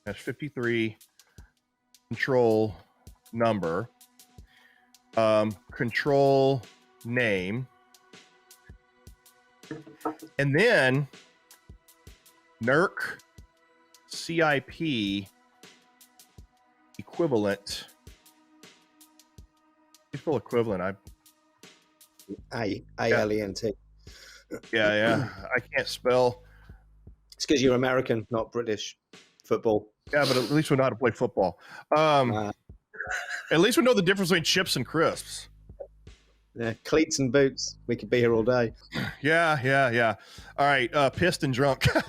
[SPEAKER 1] -53 control number, control name, and then NERC CIP equivalent. You spell equivalent.
[SPEAKER 3] A-L-E-N-T.
[SPEAKER 1] Yeah. I can't spell.
[SPEAKER 3] It's because you're American, not British. Football.
[SPEAKER 1] Yeah, but at least we know how to play football. At least we know the difference between chips and crisps.
[SPEAKER 3] Yeah, cleats and boots. We could be here all day.
[SPEAKER 1] Yeah. All right, pissed and drunk. All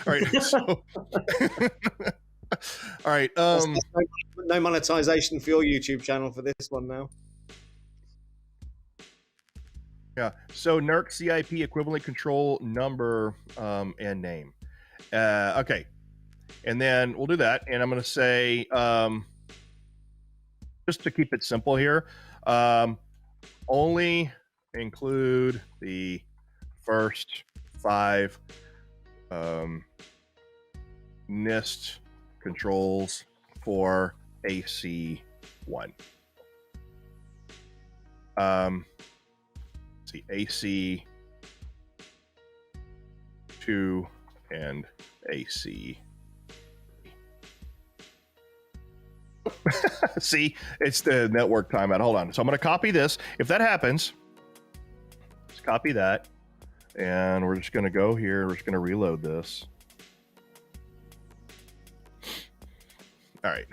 [SPEAKER 1] right, so all right.
[SPEAKER 3] No monetization for your YouTube channel for this one now.
[SPEAKER 1] Yeah. So NERC CIP equivalent control number and name. Okay. And then we'll do that. And I'm going to say, just to keep it simple here, only include the first 5 NIST controls for AC1. See, AC2 and AC. See, it's the network timeout. Hold on. So I'm going to copy this. If that happens, let's copy that. And we're just going to go here. We're just going to reload this. All right.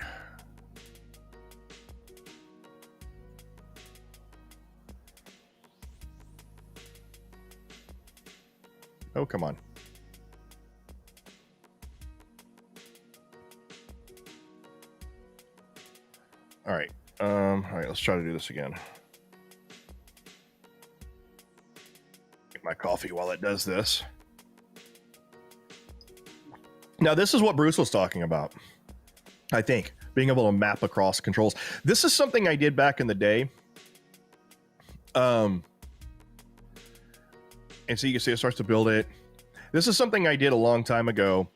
[SPEAKER 1] Oh, come on. All right. All right, let's try to do this again. Get my coffee while it does this. Now, this is what Bruce was talking about, I think, being able to map across controls. This is something I did back in the day. And so you can see it starts to build it. This is something I did a long time ago.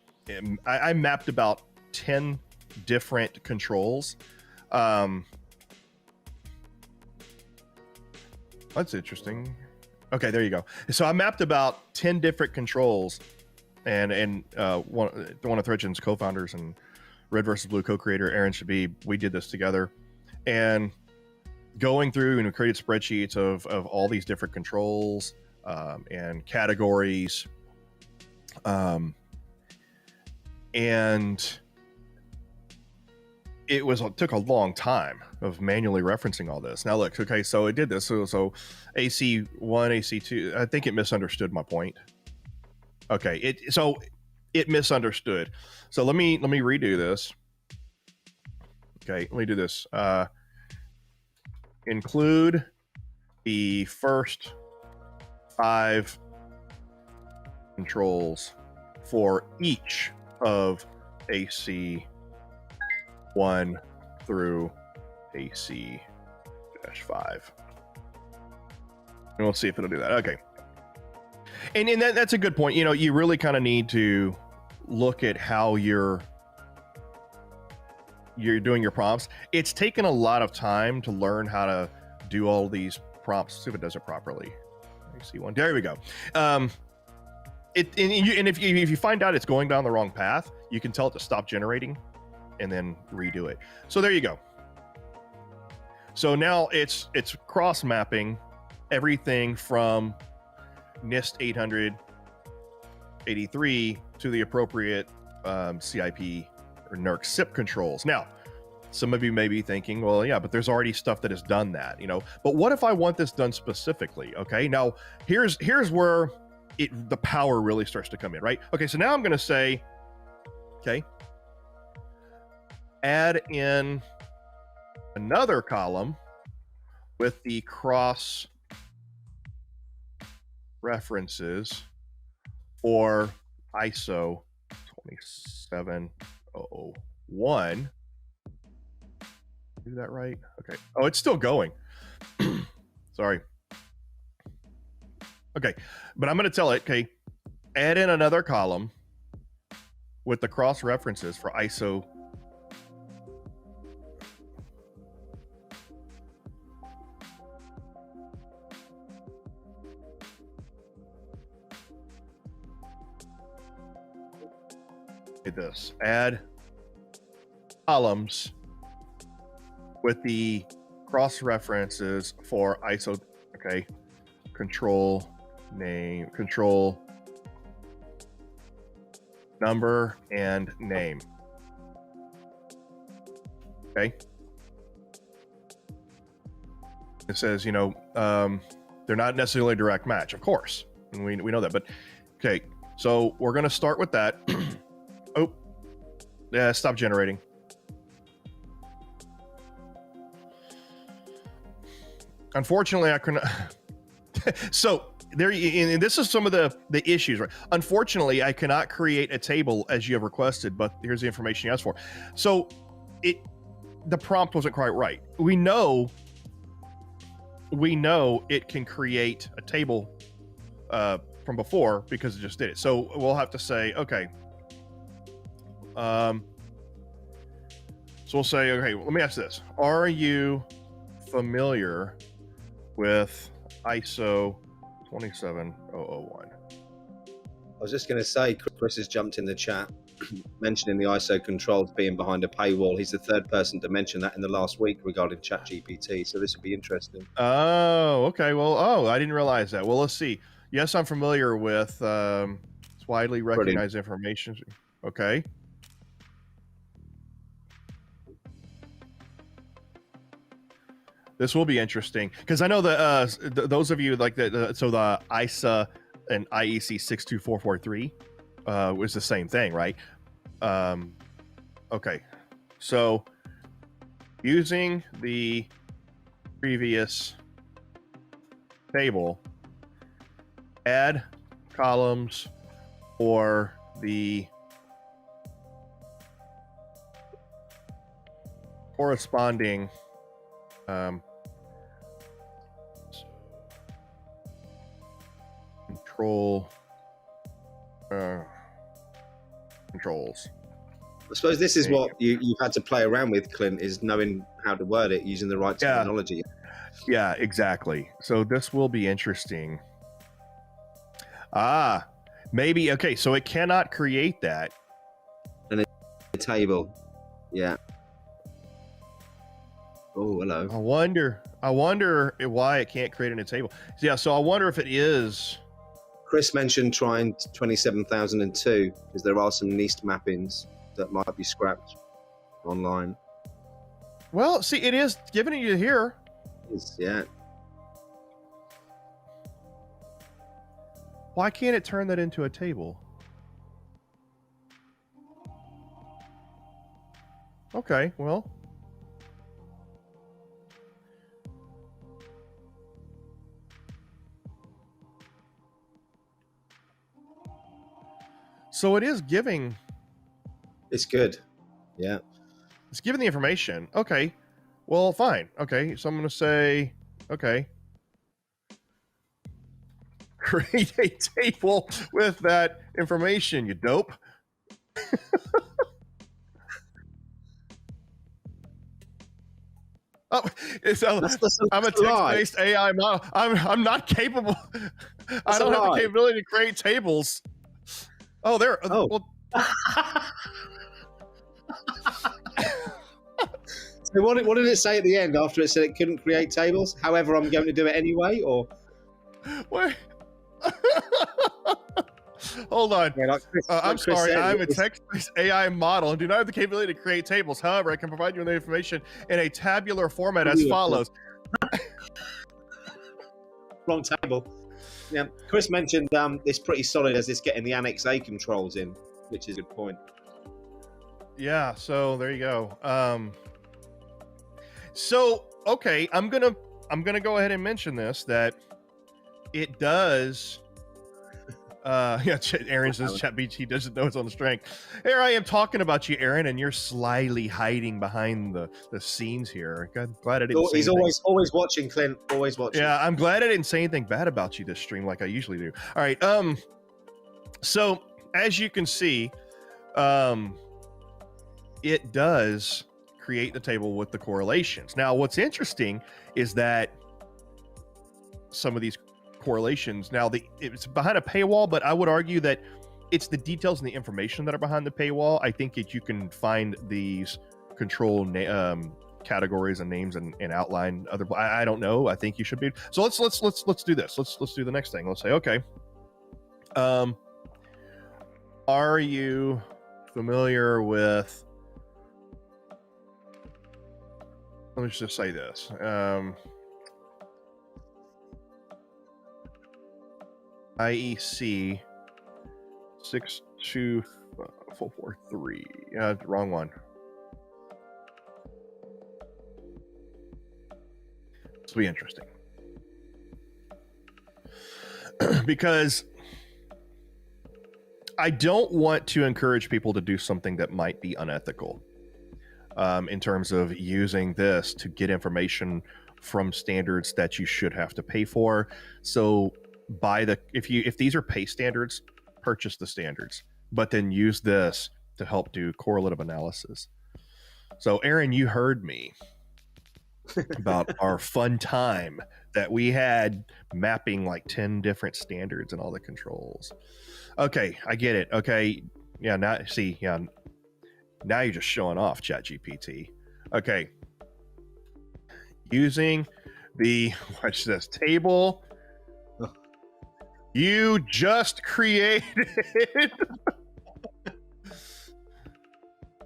[SPEAKER 1] I mapped about 10 different controls. That's interesting. Okay, there you go. So I mapped about 10 different controls, and one of ThreatGEN's co-founders and Red versus Blue co-creator Aaron Shabib, we did this together, and going through and we created spreadsheets of all these different controls and categories, and it took a long time of manually referencing all this. Now look, okay, so it did this. So AC1, AC2, I think it misunderstood my point. Okay, it misunderstood. So let me redo this. Okay, let me do this. Include the first 5 controls for each of AC 1 through AC-5. And we'll see if it'll do that. Okay. And that's a good point. You know, you really kind of need to look at how you're doing your prompts. It's taken a lot of time to learn how to do all these prompts. See if it does it properly. AC1. There we go. If you find out it's going down the wrong path, you can tell it to stop generating and then redo it. So there you go. So now it's cross mapping everything from NIST 883 to the appropriate CIP or NERC SIP controls. Now, some of you may be thinking, well, yeah, but there's already stuff that has done that, you know. But what if I want this done specifically? Okay, now here's where the power really starts to come in, right? Okay, so now I'm going to say, okay, add in another column with the cross references for ISO 27001. Do that right? Okay. Oh, it's still going. Sorry. Okay, but I'm going to tell it, okay, add in another column with the cross references for ISO. This add columns with the cross references for ISO. Okay, control name, control number, and name. Okay, it says, you know, they're not necessarily a direct match, of course, and we know that, but okay, so we're going to start with that. Oh, yeah, stop generating. Unfortunately, I couldn't. So there, and this is some of the issues, right? Unfortunately, I cannot create a table as you have requested, but here's the information you asked for. So the prompt wasn't quite right. We know it can create a table from before because it just did it. So we'll have to say, okay. So we'll say, okay, let me ask this. Are you familiar with ISO 27001?
[SPEAKER 3] I was just going to say, Chris has jumped in the chat, mentioning the ISO controls being behind a paywall. He's the third person to mention that in the last week regarding ChatGPT. So this will be interesting.
[SPEAKER 1] Oh, okay. Well, I didn't realize that. Well, let's see. Yes, I'm familiar with it's widely recognized information. Okay. This will be interesting because I know that those of you like so the ISA and IEC 62443 was the same thing, right? Okay, so using the previous table, add columns for the corresponding controls.
[SPEAKER 3] I suppose this is what you've had to play around with, Clint, is knowing how to word it using the right terminology.
[SPEAKER 1] Yeah, exactly. So this will be interesting. Maybe, okay, so it cannot create that.
[SPEAKER 3] And a table. Yeah. Oh, hello.
[SPEAKER 1] I wonder why it can't create in a table. Yeah, so I wonder if it is.
[SPEAKER 3] Chris mentioned trying 27002 because there are some NIST mappings that might be scrapped online.
[SPEAKER 1] Well, see, it is giving it you here.
[SPEAKER 3] Yeah.
[SPEAKER 1] Why can't it turn that into a table? Okay, well. So it is giving.
[SPEAKER 3] It's good. Yeah.
[SPEAKER 1] It's giving the information. Okay. Well, fine. Okay. So I'm going to say, okay. Create a table with that information, you dope. Oh, I'm a text-based AI model. I'm not capable. I don't have the capability to create tables. Oh, there.
[SPEAKER 3] Oh.
[SPEAKER 1] Well.
[SPEAKER 3] So what did it say at the end after it said it couldn't create tables? However, I'm going to do it anyway, or
[SPEAKER 1] Wait. Hold on.
[SPEAKER 3] yeah, like
[SPEAKER 1] I'm
[SPEAKER 3] Chris
[SPEAKER 1] sorry.
[SPEAKER 3] said,
[SPEAKER 1] I'm a
[SPEAKER 3] it's
[SPEAKER 1] text-based AI model and do not have the capability to create tables. However, I can provide you with the information in a tabular format as follows.
[SPEAKER 3] wrong table. Yeah, Chris mentioned it's pretty solid as it's getting the Annex A controls in, which is a good point.
[SPEAKER 1] Yeah, so there you go. So okay, I'm gonna go ahead and mention this, that it does. Yeah, Aaron says ChatGPT doesn't know it's on the string. Here I am talking about you, Aaron, and you're slyly hiding behind the scenes here. Glad I didn't say
[SPEAKER 3] He's
[SPEAKER 1] anything.
[SPEAKER 3] always watching, Clint. Always watching.
[SPEAKER 1] Yeah, I'm glad I didn't say anything bad about you this stream like I usually do. All right. So as you can see, it does create the table with the correlations. Now, what's interesting is that some of these correlations, now it's behind a paywall, but I would argue that it's the details and the information that are behind the paywall. I think that you can find these control categories and names and outline other. I don't know. I think you should be. So let's do this. Let's do the next thing. Let's say, okay, are you familiar with? Let me just say this. IEC 62443. Wrong one. This will be interesting. Because I don't want to encourage people to do something that might be unethical, in terms of using this to get information from standards that you should have to pay for. So if these are pay standards, purchase the standards, but then use this to help do correlative analysis. So Aaron, you heard me about our fun time that we had mapping like 10 different standards and all the controls. Okay, I get it. Okay, yeah, now you're just showing off, ChatGPT. Okay, using the watch this table you just created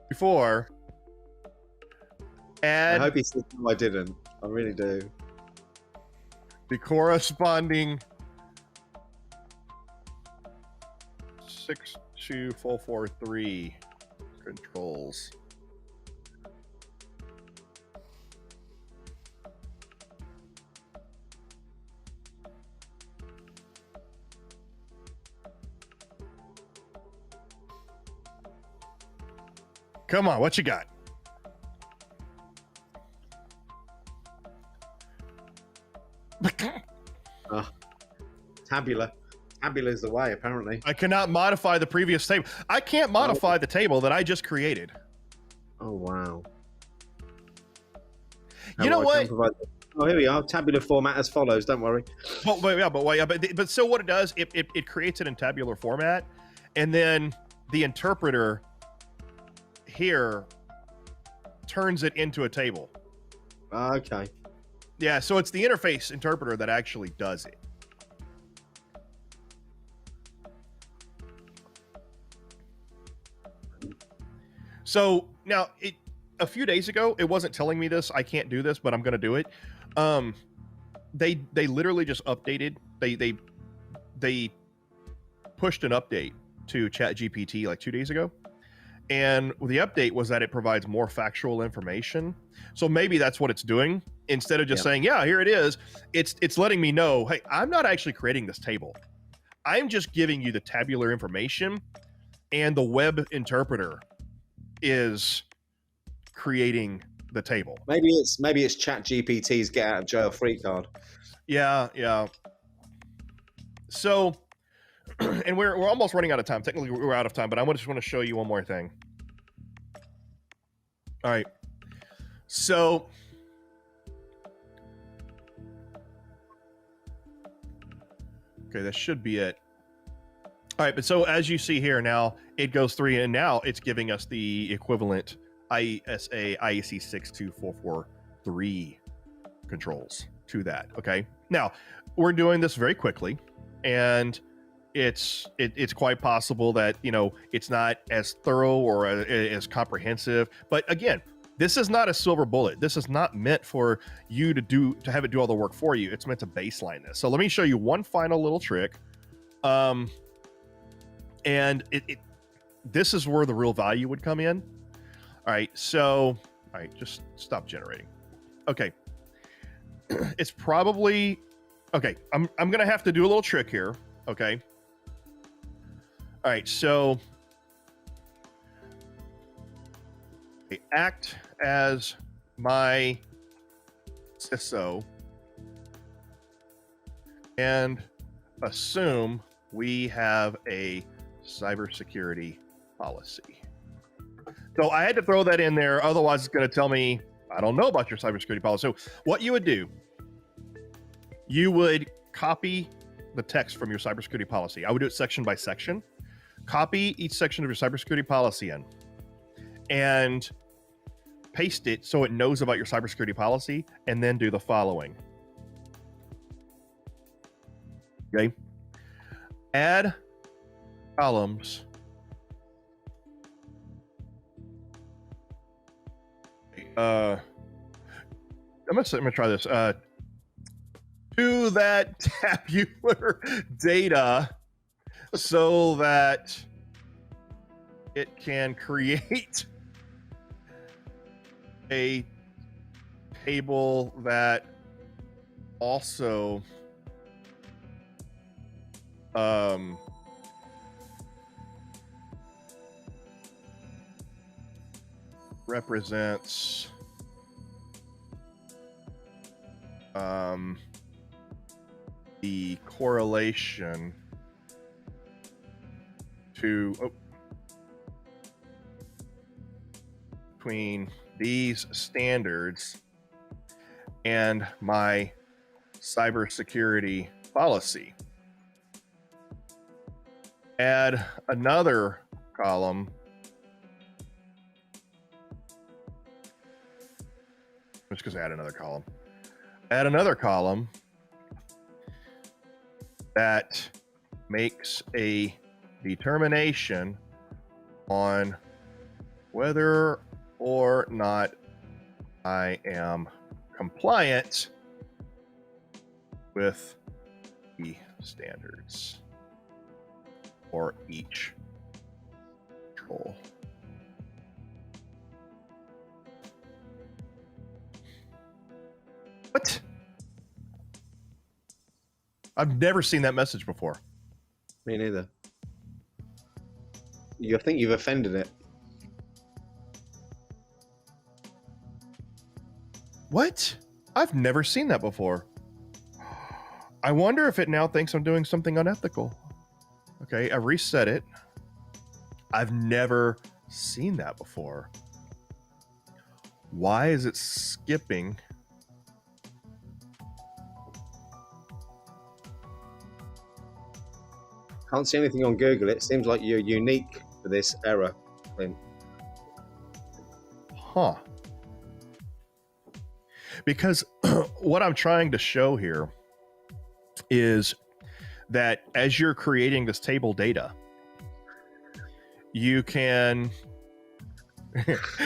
[SPEAKER 1] before.
[SPEAKER 3] I hope he says no, I didn't. I really do.
[SPEAKER 1] The corresponding 62443 controls. Come on, what you got?
[SPEAKER 3] Tabula is the way, apparently.
[SPEAKER 1] I cannot modify the previous table. I can't modify the table that I just created.
[SPEAKER 3] Oh, wow.
[SPEAKER 1] You know what?
[SPEAKER 3] Oh, here we are. Tabular format as follows. Don't worry.
[SPEAKER 1] But so what it does, it creates it in tabular format, and then the interpreter here turns it into a table.
[SPEAKER 3] Okay.
[SPEAKER 1] Yeah, so it's the interface interpreter that actually does it. So now, a few days ago, it wasn't telling me this. I can't do this, but I'm going to do it. They literally just updated. They pushed an update to ChatGPT like 2 days ago, and the update was that it provides more factual information. So maybe that's what it's doing. Instead of just saying, "Yeah, here it is," it's letting me know, "Hey, I'm not actually creating this table. I'm just giving you the tabular information, and the web interpreter is creating the table."
[SPEAKER 3] Maybe it's ChatGPT's get out of jail free card.
[SPEAKER 1] Yeah. So, and we're almost running out of time. Technically, we're out of time, but I just want to show you one more thing. All right. So, okay, that should be it. All right, but so as you see here now, it goes through, and now it's giving us the equivalent ISA IEC 62443 controls to that. Okay. Now we're doing this very quickly, and it's quite possible that, you know, it's not as thorough or as comprehensive. But again, this is not a silver bullet. This is not meant for you to have it do all the work for you. It's meant to baseline this. So let me show you one final little trick. And this is where the real value would come in. All right. So, all right, just stop generating. Okay. It's probably, okay. I'm going to have to do a little trick here. Okay. All right. So act as my CISO and assume we have a cybersecurity policy. So I had to throw that in there. Otherwise, it's going to tell me, I don't know about your cybersecurity policy. So what you would do, you would copy the text from your cybersecurity policy. I would do it section by section. Copy each section of your cybersecurity policy in and paste it so it knows about your cybersecurity policy, and then do the following. Okay. Add columns. I'm gonna try this. To that tabular data so that it can create a table that also represents the correlation to between these standards and my cybersecurity policy. Add another column just because add another column. Add another column that makes a determination on whether or not I am compliant with the standards for each control. What? I've never seen that message before.
[SPEAKER 3] Me neither. I think you've offended it.
[SPEAKER 1] What? I've never seen that before. I wonder if it now thinks I'm doing something unethical. Okay, I reset it. I've never seen that before. Why is it skipping?
[SPEAKER 3] Can't see anything on Google. It seems like you're unique for this error, Clint.
[SPEAKER 1] Huh. Because what I'm trying to show here is that as you're creating this table data, you can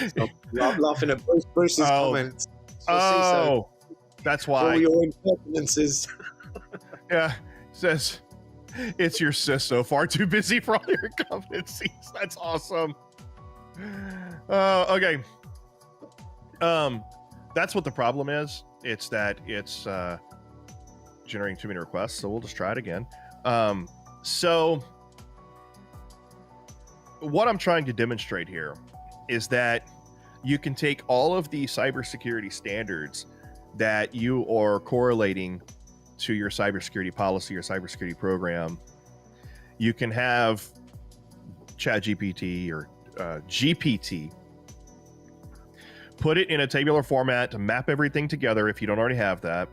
[SPEAKER 3] Stop laughing at Bruce's comments.
[SPEAKER 1] Oh, that's why.
[SPEAKER 3] For all your impertinences.
[SPEAKER 1] Yeah, it says it's your CISO, far too busy for all your competencies. That's awesome. Okay. That's what the problem is. It's that it's generating too many requests. So we'll just try it again. So what I'm trying to demonstrate here is that you can take all of the cybersecurity standards that you are correlating to your cybersecurity policy or cybersecurity program. You can have ChatGPT or GPT, put it in a tabular format to map everything together if you don't already have that,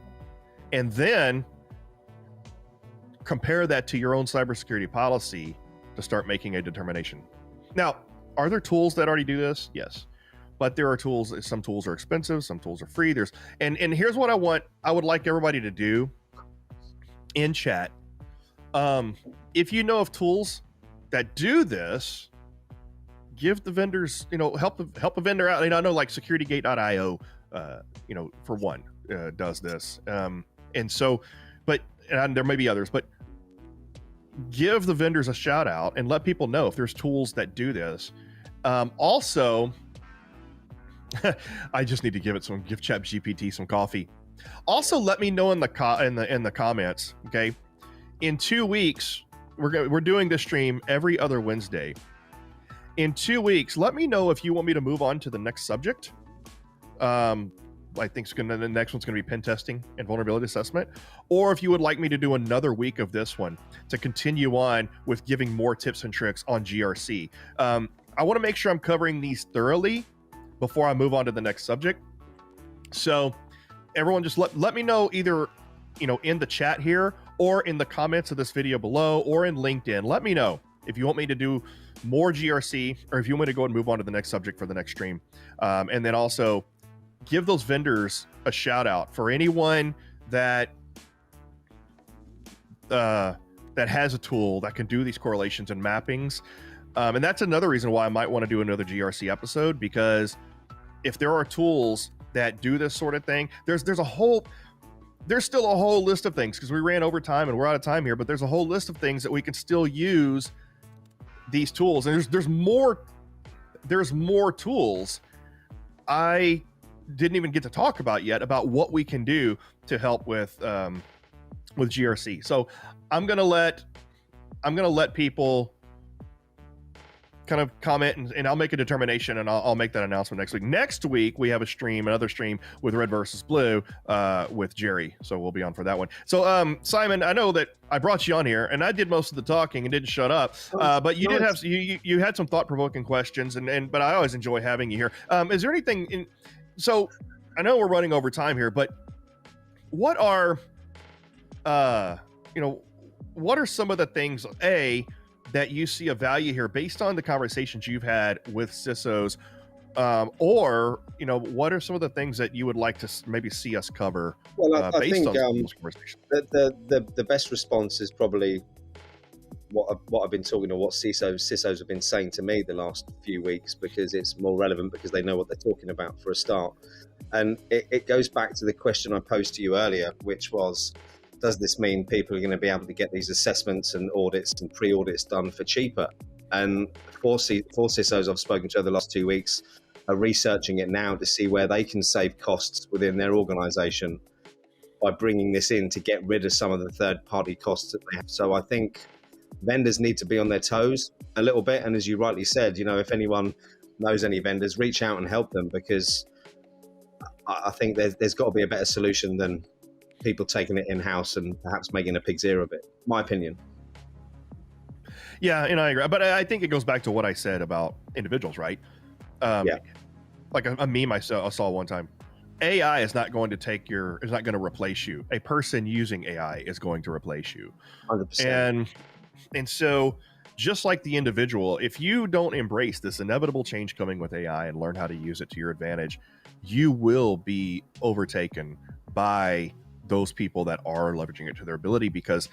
[SPEAKER 1] and then compare that to your own cybersecurity policy to start making a determination. Now, are there tools that already do this? Yes. but there are tools. Some tools are expensive, some tools are free. And here's what I would like everybody to do in chat. If you know of tools that do this, give the vendors, help a vendor out. I know like securitygate.io, for one, does this. And so, and there may be others, but give the vendors a shout out and let people know if there's tools that do this. Also, I just need to give ChatGPT some coffee. Also, let me know in the comments. Okay, in 2 weeks, we're doing this stream every other Wednesday. In 2 weeks, let me know if you want me to move on to the next subject. I think the next one's going to be pen testing and vulnerability assessment, or if you would like me to do another week of this one to continue on with giving more tips and tricks on GRC. I want to make sure I'm covering these thoroughly before I move on to the next subject. So everyone just let me know either, in the chat here or in the comments of this video below or in LinkedIn. Let me know if you want me to do more GRC or if you want me to go and move on to the next subject for the next stream. And then also give those vendors a shout out for anyone that has a tool that can do these correlations and mappings. And that's another reason why I might want to do another GRC episode, because if there are tools that do this sort of thing, there's still a whole list of things, because we ran over time and we're out of time here, but there's a whole list of things that we can still use these tools. And there's more tools I didn't even get to talk about yet about what we can do to help with GRC. So I'm gonna let people kind of comment and I'll make a determination and I'll make that announcement next week. Next week we have another stream with Red versus Blue with Jerry, so we'll be on for that one. So Simon, I know that I brought you on here and I did most of the talking and didn't shut up, but you you had some thought-provoking questions, but I always enjoy having you here. Is there anything so I know we're running over time here, but what are what are some of the things that you see a value here based on the conversations you've had with CISOs, or what are some of the things that you would like to maybe see us cover?
[SPEAKER 3] Well, I
[SPEAKER 1] based
[SPEAKER 3] think
[SPEAKER 1] on those conversations?
[SPEAKER 3] the best response is probably what I've been talking, or what CISOs have been saying to me the last few weeks, because it's more relevant, because they know what they're talking about for a start. And it goes back to the question I posed to you earlier, which was, does this mean people are going to be able to get these assessments and audits and pre-audits done for cheaper? And four CISOs I've spoken to over the last 2 weeks are researching it now to see where they can save costs within their organization by bringing this in to get rid of some of the third-party costs that they have. So I think vendors need to be on their toes a little bit. And as you rightly said, if anyone knows any vendors, reach out and help them, because I think there's got to be a better solution than people taking it in-house and perhaps making a pig's ear of it. My opinion.
[SPEAKER 1] Yeah, and I agree. But I think it goes back to what I said about individuals, right? Like a meme I saw one time. AI is not going to replace you. A person using AI is going to replace you.
[SPEAKER 3] 100%.
[SPEAKER 1] And so, just like the individual, if you don't embrace this inevitable change coming with AI and learn how to use it to your advantage, you will be overtaken by those people that are leveraging it to their ability, because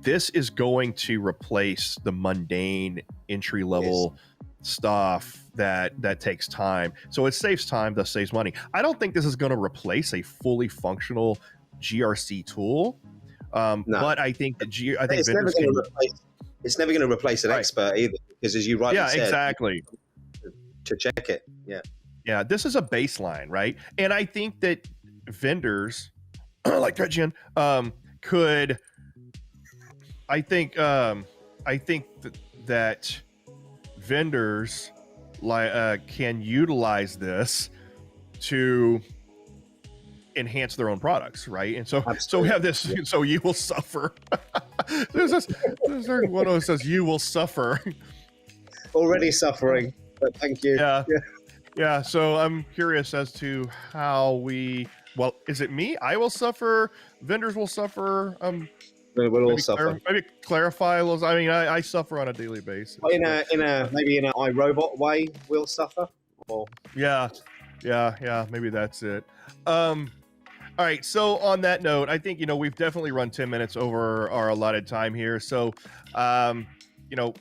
[SPEAKER 1] this is going to replace the mundane entry level stuff that takes time. So it saves time, thus saves money. I don't think this is going to replace a fully functional GRC tool. No. But I think that
[SPEAKER 3] it's never going to replace an expert either, because as you rightly said,
[SPEAKER 1] exactly,
[SPEAKER 3] to check it.
[SPEAKER 1] Yeah, this is a baseline, right? And I think that vendors like ThreatGEN could. I think that vendors can utilize this to enhance their own products, right? And so we have this. So you will suffer. There's one who says you will suffer.
[SPEAKER 3] Already suffering, but thank you.
[SPEAKER 1] Yeah. So I'm curious as to how we. Well, is it me? I will suffer. Vendors will suffer.
[SPEAKER 3] We'll all suffer.
[SPEAKER 1] Maybe clarify a little. I mean, I suffer on a daily basis.
[SPEAKER 3] Maybe in an iRobot way, we'll suffer. Or
[SPEAKER 1] Yeah, maybe that's it. All right, so on that note, I think, we've definitely run 10 minutes over our allotted time here. So, you know,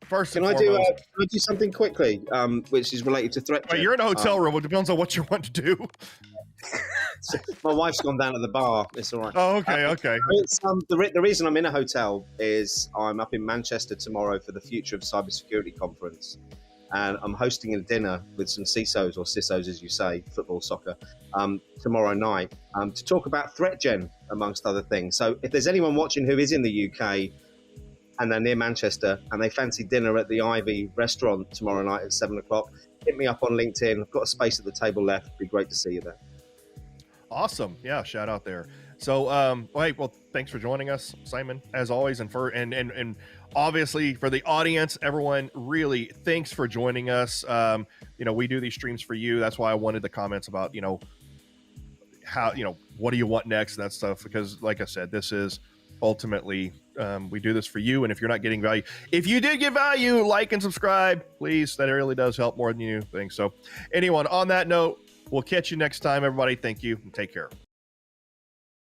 [SPEAKER 1] first
[SPEAKER 3] can
[SPEAKER 1] and
[SPEAKER 3] I do
[SPEAKER 1] foremost,
[SPEAKER 3] can I do something quickly, which is related to
[SPEAKER 1] well,
[SPEAKER 3] ThreatGEN?
[SPEAKER 1] you're in a hotel room. It depends on what you want to do.
[SPEAKER 3] My wife's gone down to the bar. It's all right.
[SPEAKER 1] Oh, okay.
[SPEAKER 3] It's, the reason I'm in a hotel is I'm up in Manchester tomorrow for the Future of Cybersecurity conference, and I'm hosting a dinner with some CISOs, or CISOs as you say, football, soccer, tomorrow night, to talk about ThreatGEN, amongst other things. So if there's anyone watching who is in the UK and they're near Manchester and they fancy dinner at the Ivy restaurant tomorrow night at 7 o'clock, hit me up on LinkedIn. I've got a space at the table left. It'd be great to see you there.
[SPEAKER 1] Awesome. Yeah, shout out there. So, well, thanks for joining us, Simon, as always, and obviously for the audience, everyone, really thanks for joining us. We do these streams for you. That's why I wanted the comments about, how, what do you want next, and that stuff, because like I said, this is ultimately, we do this for you. And if you're not getting value, if you did get value, like and subscribe, please. That really does help more than you think. So anyone, on that note, we'll catch you next time, everybody. Thank you and take care.